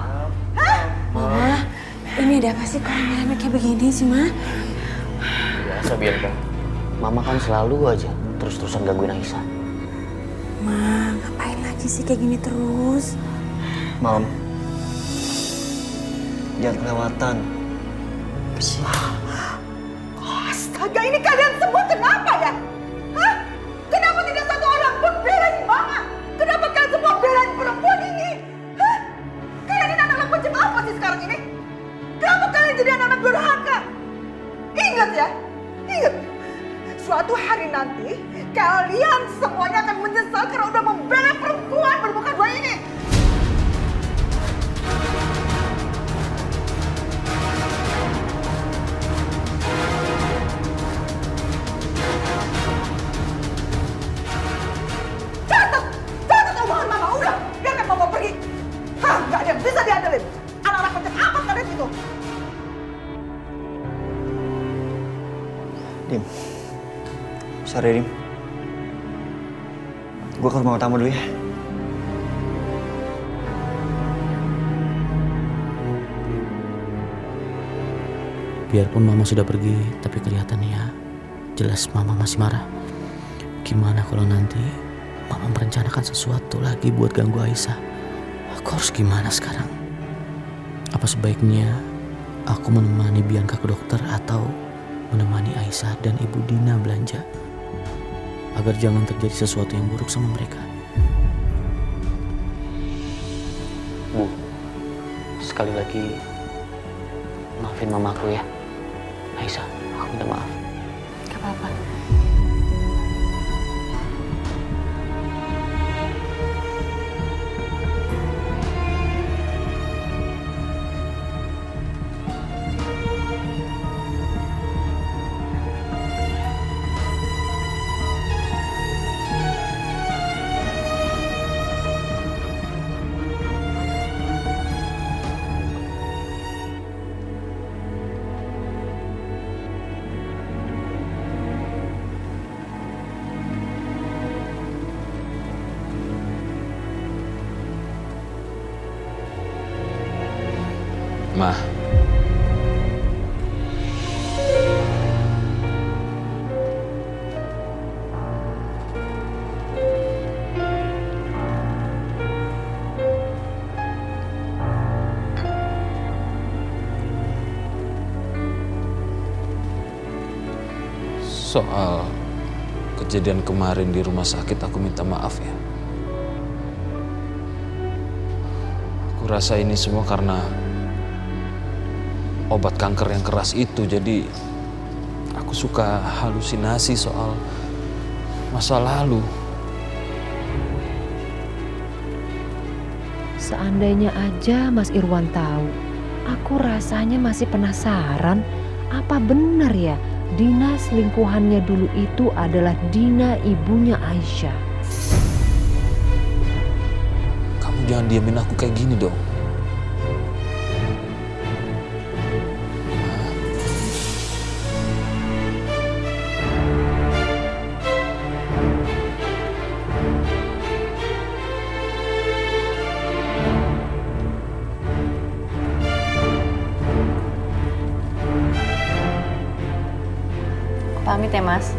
Hah? Mama, ini ada apa sih kok rame-rame kayak begini sih, Ma? Biasa, Bianca. Mama kan selalu aja terus-terusan gangguin Aisyah. Ma, ngapain lagi sih kayak gini terus? Mom, jangan kelewatan. Astaga, ini kalian semua kenapa ya? Hah? Kenapa tidak satu orang pun belain Mama? Kenapa kalian semua belain perempuan ini? Hah? Kalian ini anak-anak macam apa sih sekarang ini? Kenapa kalian jadi anak-anak durhaka? Ingat ya, ingat. Suatu hari nanti, kalian semuanya akan menyesal karena udah membela perempuan Sorry, Rim. Gue ke ruang tamu dulu ya. Biarpun Mama sudah pergi, tapi kelihatannya jelas Mama masih marah. Gimana kalau nanti Mama merencanakan sesuatu lagi buat ganggu Aisyah? Aku harus gimana sekarang? Apa sebaiknya aku menemani Bianca ke dokter atau menemani Aisyah dan Ibu Dina belanja? Agar jangan terjadi sesuatu yang buruk sama mereka. Bu, sekali lagi maafin mamaku ya. Aisyah, aku minta maaf. Gak apa-apa. Ma. Soal kejadian kemarin di rumah sakit, aku minta maaf ya. Aku rasa ini semua karena obat kanker yang keras itu, jadi aku suka halusinasi soal masa lalu. Seandainya aja Mas Irwan tahu, aku rasanya masih penasaran, apa benar ya Dina selingkuhannya dulu itu adalah Dina ibunya Aisyah. Kamu jangan diamin aku kayak gini dong. Pamit ya, Mas.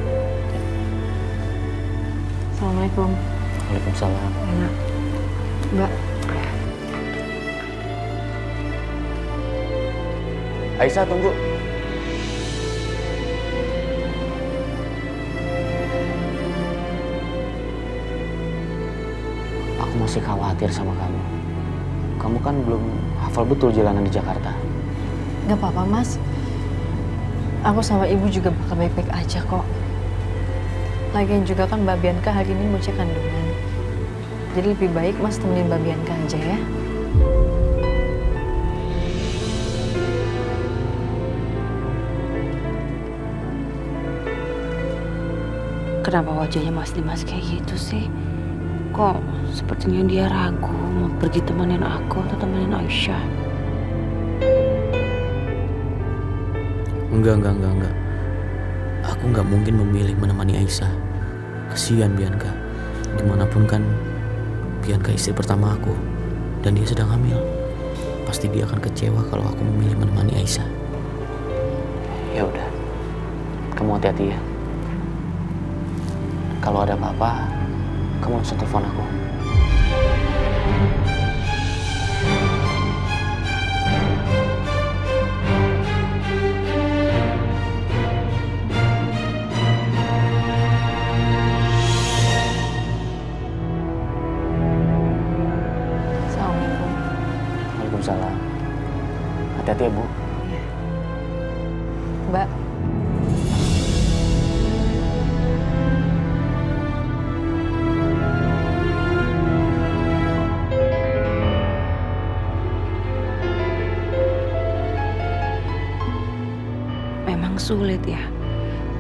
Assalamualaikum. Waalaikumsalam. Enak. Mbak. Aisyah, tunggu. Aku masih khawatir sama kamu. Kamu kan belum hafal betul jalanan di Jakarta. Gak apa-apa, Mas. Aku sama Ibu juga bakal baik-baik aja kok. Lagian juga kan Mbak Bianca hari ini mau cek kandungan. Jadi lebih baik Mas temenin Mbak Bianca aja ya. Kenapa wajahnya Mas Dimas kayak gitu sih? Kok sepertinya dia ragu mau pergi temenin aku atau temenin Aisyah? Enggak. Aku nggak mungkin memilih menemani Aisyah. Kesian Bianca. Dimanapun kan Bianca istri pertama aku. Dan dia sedang hamil. Pasti dia akan kecewa kalau aku memilih menemani Aisyah. Ya udah. Kamu hati-hati ya. Kalau ada apa-apa, kamu langsung telepon aku. Waalaikumsalam. Hati-hati ya, Bu. Mbak. Memang sulit ya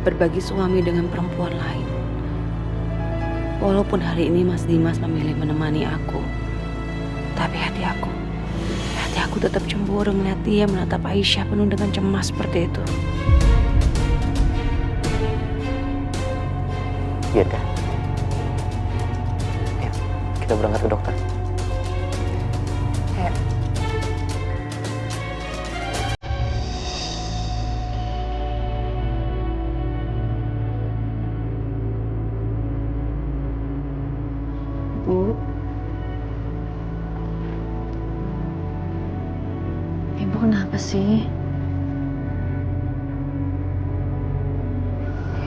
berbagi suami dengan perempuan lain. Walaupun hari ini Mas Dimas memilih menemani aku, tapi hati aku tetap cemburu melihat dia menatap Aisyah penuh dengan cemas seperti itu. Bianca. Ayo, kita berangkat ke dokter. Kayak Bu. Ibu kenapa sih?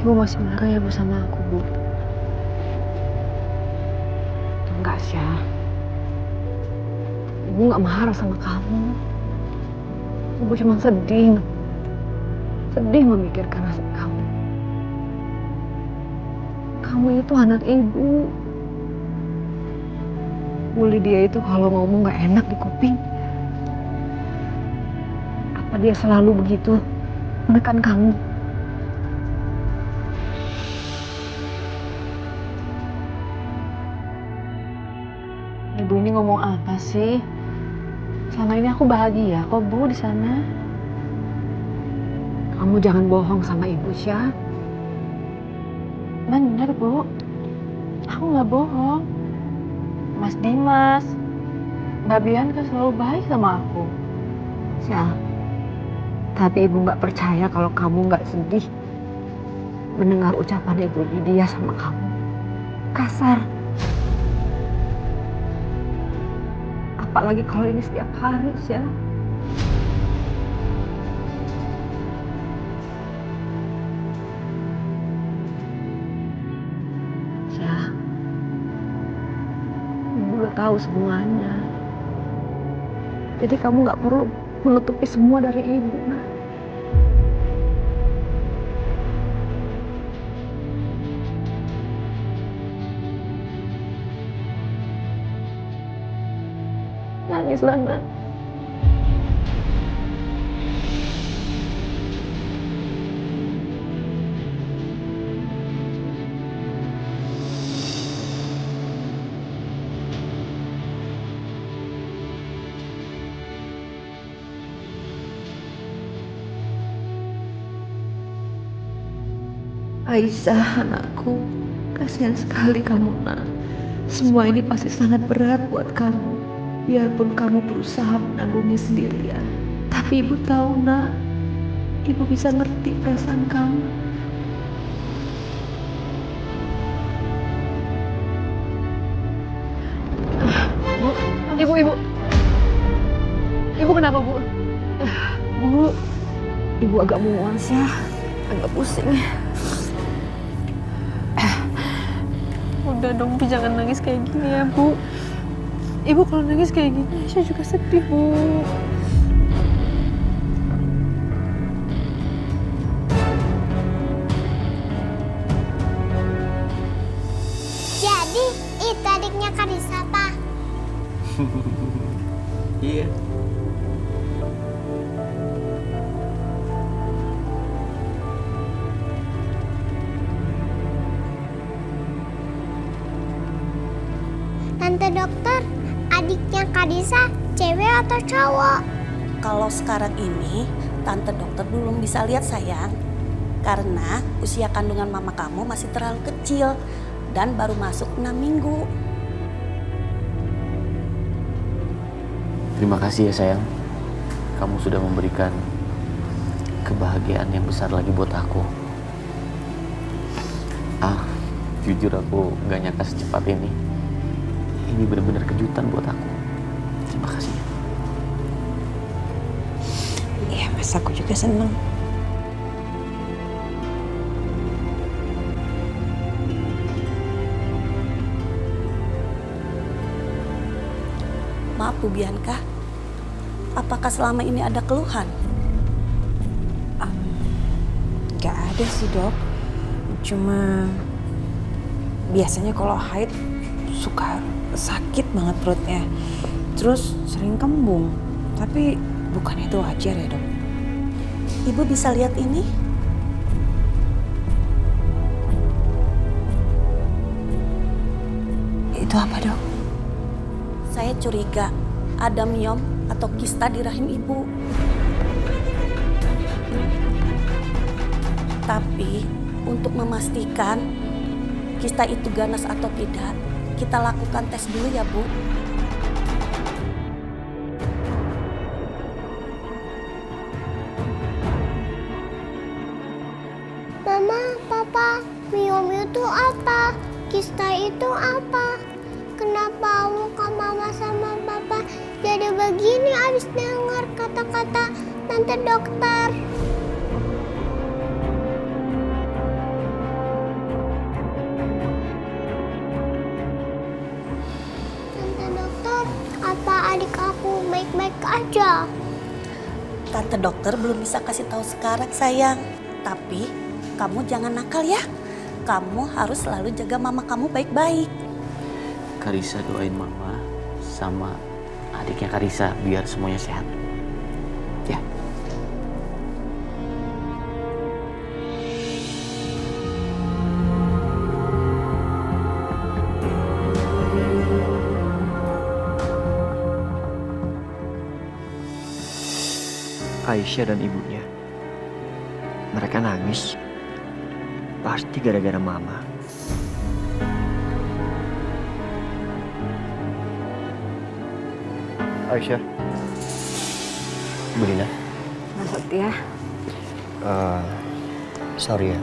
Ibu masih marah ya Bu sama aku, Bu? enggak, Syah. Ibu nggak marah sama kamu. Ibu cuma sedih. Sedih memikirkan nasib kamu. Kamu itu anak ibu. Bu Lydia itu kalau ngomong nggak enak di kuping. Apa dia selalu begitu menekan kamu? Ibu ini ngomong apa sih? Selama ini aku bahagia kok Bu di sana. Kamu jangan bohong sama ibu, Syah. Bener Bu, aku nggak bohong. Mas Dimas, Mbak Bianca selalu baik sama aku. Syah, tapi ibu nggak percaya kalau kamu nggak sedih mendengar ucapan ibu Lydia sama kamu. Kasar. Apalagi kalau ini setiap hari, Syah. Syah, ibu udah tahu semuanya. Jadi kamu nggak perlu menutupi semua dari ibu, nah. Nangislah, nak. Aisyah, anakku, kasihan sekali kamu, nak. Semua ini pasti sangat berat buat kamu. Biarpun kamu berusaha menanggungnya sendirian. Tapi ibu tahu, nak, ibu bisa ngerti perasaan kamu. Bu, ibu. Ibu kenapa, Bu? Bu, ibu agak mual, Syah. Agak pusing. Udah dong, Bu, jangan nangis kayak gini ya, Bu. Ibu kalau nangis kayak gini, saya juga sedih, Bu. Jadi, itu adiknya Karisa, Pak. Iya. Tante dokter, adiknya Karisa cewek atau cowok? Kalau sekarang ini, tante dokter belum bisa lihat sayang. Karena usia kandungan mama kamu masih terlalu kecil dan baru masuk 6 minggu. Terima kasih ya sayang. Kamu sudah memberikan kebahagiaan yang besar lagi buat aku. Jujur aku gak nyangka secepat ini. Ini benar-benar kejutan buat aku. Terima kasih. Iya, Mas, aku juga seneng. Maaf Bu Bianca, apakah selama ini ada keluhan? Gak ada sih, Dok. Cuma biasanya kalau haid suka sakit banget perutnya. Terus sering kembung. Tapi bukannya itu wajar ya, Dok? Ibu bisa lihat ini? Itu apa, Dok? Saya curiga ada miom atau kista di rahim ibu. Tapi untuk memastikan, Kista itu ganas atau tidak, kita lakukan tes dulu ya, Bu. Mama, Papa, Mio itu apa? Kista itu apa? Kenapa muka Mama sama Papa jadi begini abis dengar kata-kata tante dokter? Tante dokter, apa adik aku baik-baik aja? Tante dokter belum bisa kasih tahu sekarang, sayang. Tapi kamu jangan nakal ya. Kamu harus selalu jaga mama kamu baik-baik. Karissa doain mama sama adiknya Karissa biar semuanya sehat. Ya. Aisyah dan ibunya. Mereka nangis. Pasti gara-gara mama. Aisyah. Bu Dina. Mas Setia. Sorry ya.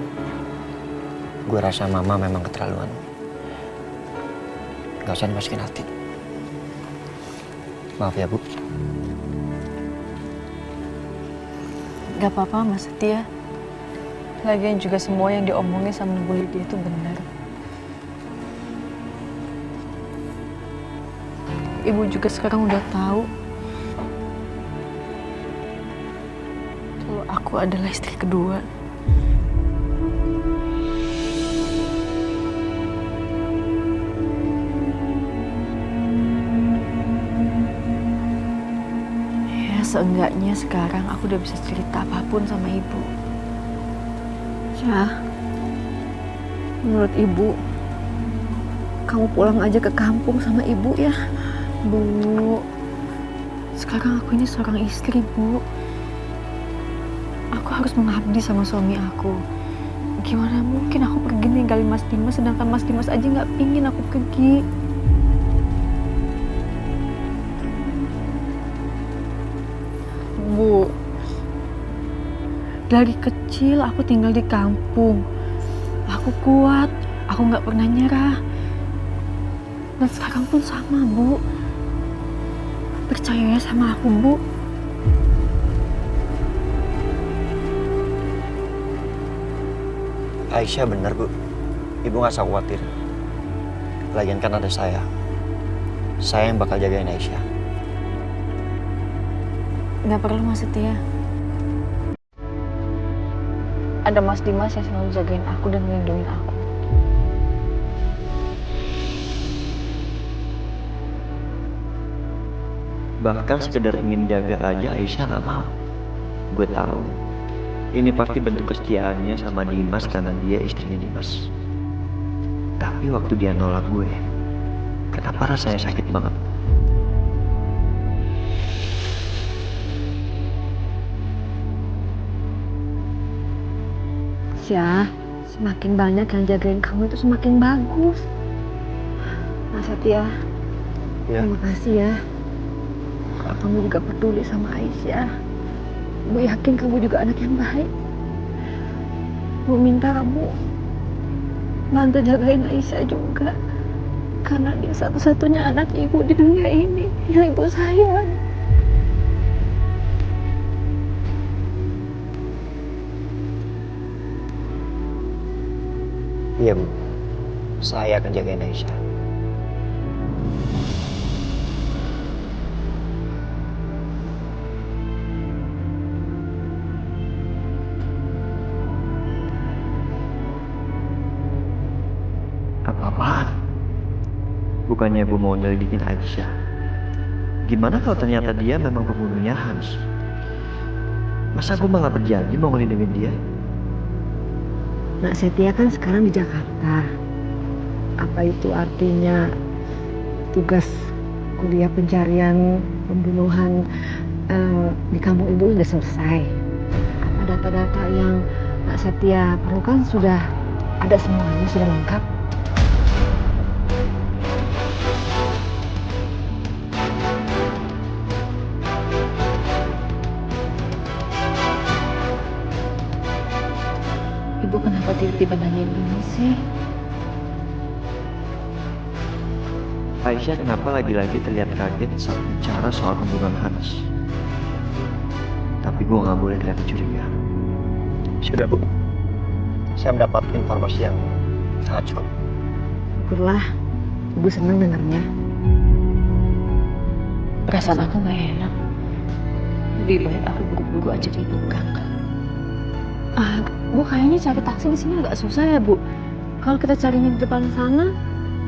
Gue rasa mama memang keterlaluan. Gak usah dimasukin hati. Maaf ya, Bu. Gak apa-apa Mas Setia. Lagian juga semua yang diomongin sama Bu Lydia itu benar. Ibu juga sekarang udah tahu kalau aku adalah istri kedua. Ya seenggaknya sekarang aku udah bisa cerita apapun sama ibu. Ya, menurut ibu, kamu pulang aja ke kampung sama ibu ya. Bu, sekarang aku ini seorang istri, Bu. Aku harus mengabdi sama suami aku. Gimana mungkin aku pergi ninggalin Mas Dimas, sedangkan Mas Dimas aja nggak pingin aku pergi. Bu, dari kecil aku tinggal di kampung. Aku kuat, aku nggak pernah nyerah. Dan sekarang pun sama, Bu. Percaya ya sama aku, Bu. Aisyah benar, Bu. Ibu gak usah khawatir. Lagian kan ada saya. Saya yang bakal jagain Aisyah. Nggak perlu Mas Setia. Ada Mas Dimas yang selalu jagain aku dan melindungi aku. Bahkan sekedar ingin jaga aja Aisyah gak mau. Gue tahu. Ini pasti bentuk kesetiaannya sama Dimas karena dia istrinya Dimas. Tapi waktu dia nolak gue, kenapa rasanya sakit banget? Ya, semakin banyak yang jagain kamu itu semakin bagus. Mas Setia, terima kasih ya. Kamu juga peduli sama Aisyah. Bu yakin kamu juga anak yang baik. Bu minta kamu bantu jagain Aisyah juga. Karena dia satu-satunya anak ibu di dunia ini yang ibu sayang. Iya, Bu. Saya akan jagain Aisyah. Apa-apaan? Bukannya Bu mau nyelidikin Aisyah. Gimana kalau ternyata dia memang pembunuhnya Hans? Masa gue malah berjanji mau ngelindungin dia? Nak Setia kan sekarang di Jakarta. Apa itu artinya tugas kuliah pencarian pembunuhan di kampung ibu sudah selesai? Apa data-data yang Nak Setia perlukan sudah ada semuanya, sudah lengkap? tiba-tiba nanyain ini sih? Aisyah kenapa lagi-lagi terlihat kaget saat bicara soal pembunuhan Hanis? Tapi gue nggak boleh kelihatan curiga. Sudah Bu, saya mendapat informasi yang sangat cukup. Syukurlah, Ibu senang dengarnya. Perasaan aku gak enak. Lebih baik aku buru-buru aja di belakang. Bu, kayaknya cari taksi di sini agak susah ya, Bu. Kalau kita carinya di depan sana,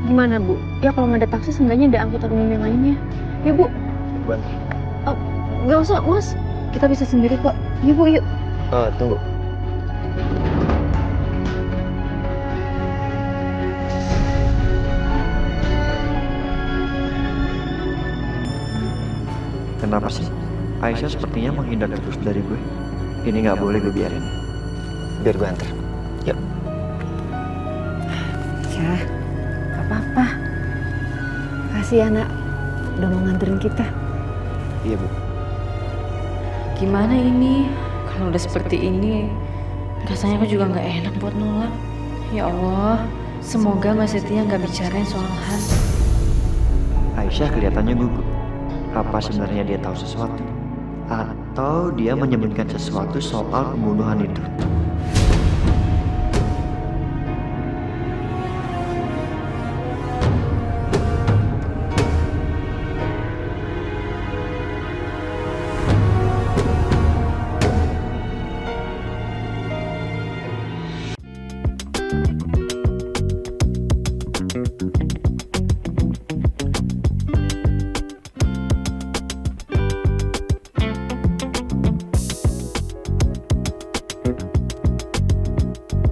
gimana, Bu? Ya kalau nggak ada taksi, seenggaknya ada angkutan umum yang lainnya. Ya, Bu. Bantu. Nggak usah, Mas. Kita bisa sendiri kok. Ya, Bu, yuk. Tunggu. Kenapa sih? Aisyah sepertinya menghindar terus dari gue. Ini nggak boleh gue biarin. Biar gue antar. Yuk. Ya, gak apa-apa. Kasih ya, Nak. Udah mau nganterin kita. Iya, Bu. Gimana ini? Kalau udah seperti ini, rasanya aku juga nggak enak buat nolak. Ya Allah, semoga Mas Setia nggak bicarain soal Han. Aisyah kelihatannya gugup. Apa sebenarnya dia tahu sesuatu? Atau dia menyembunyikan sesuatu soal pembunuhan itu?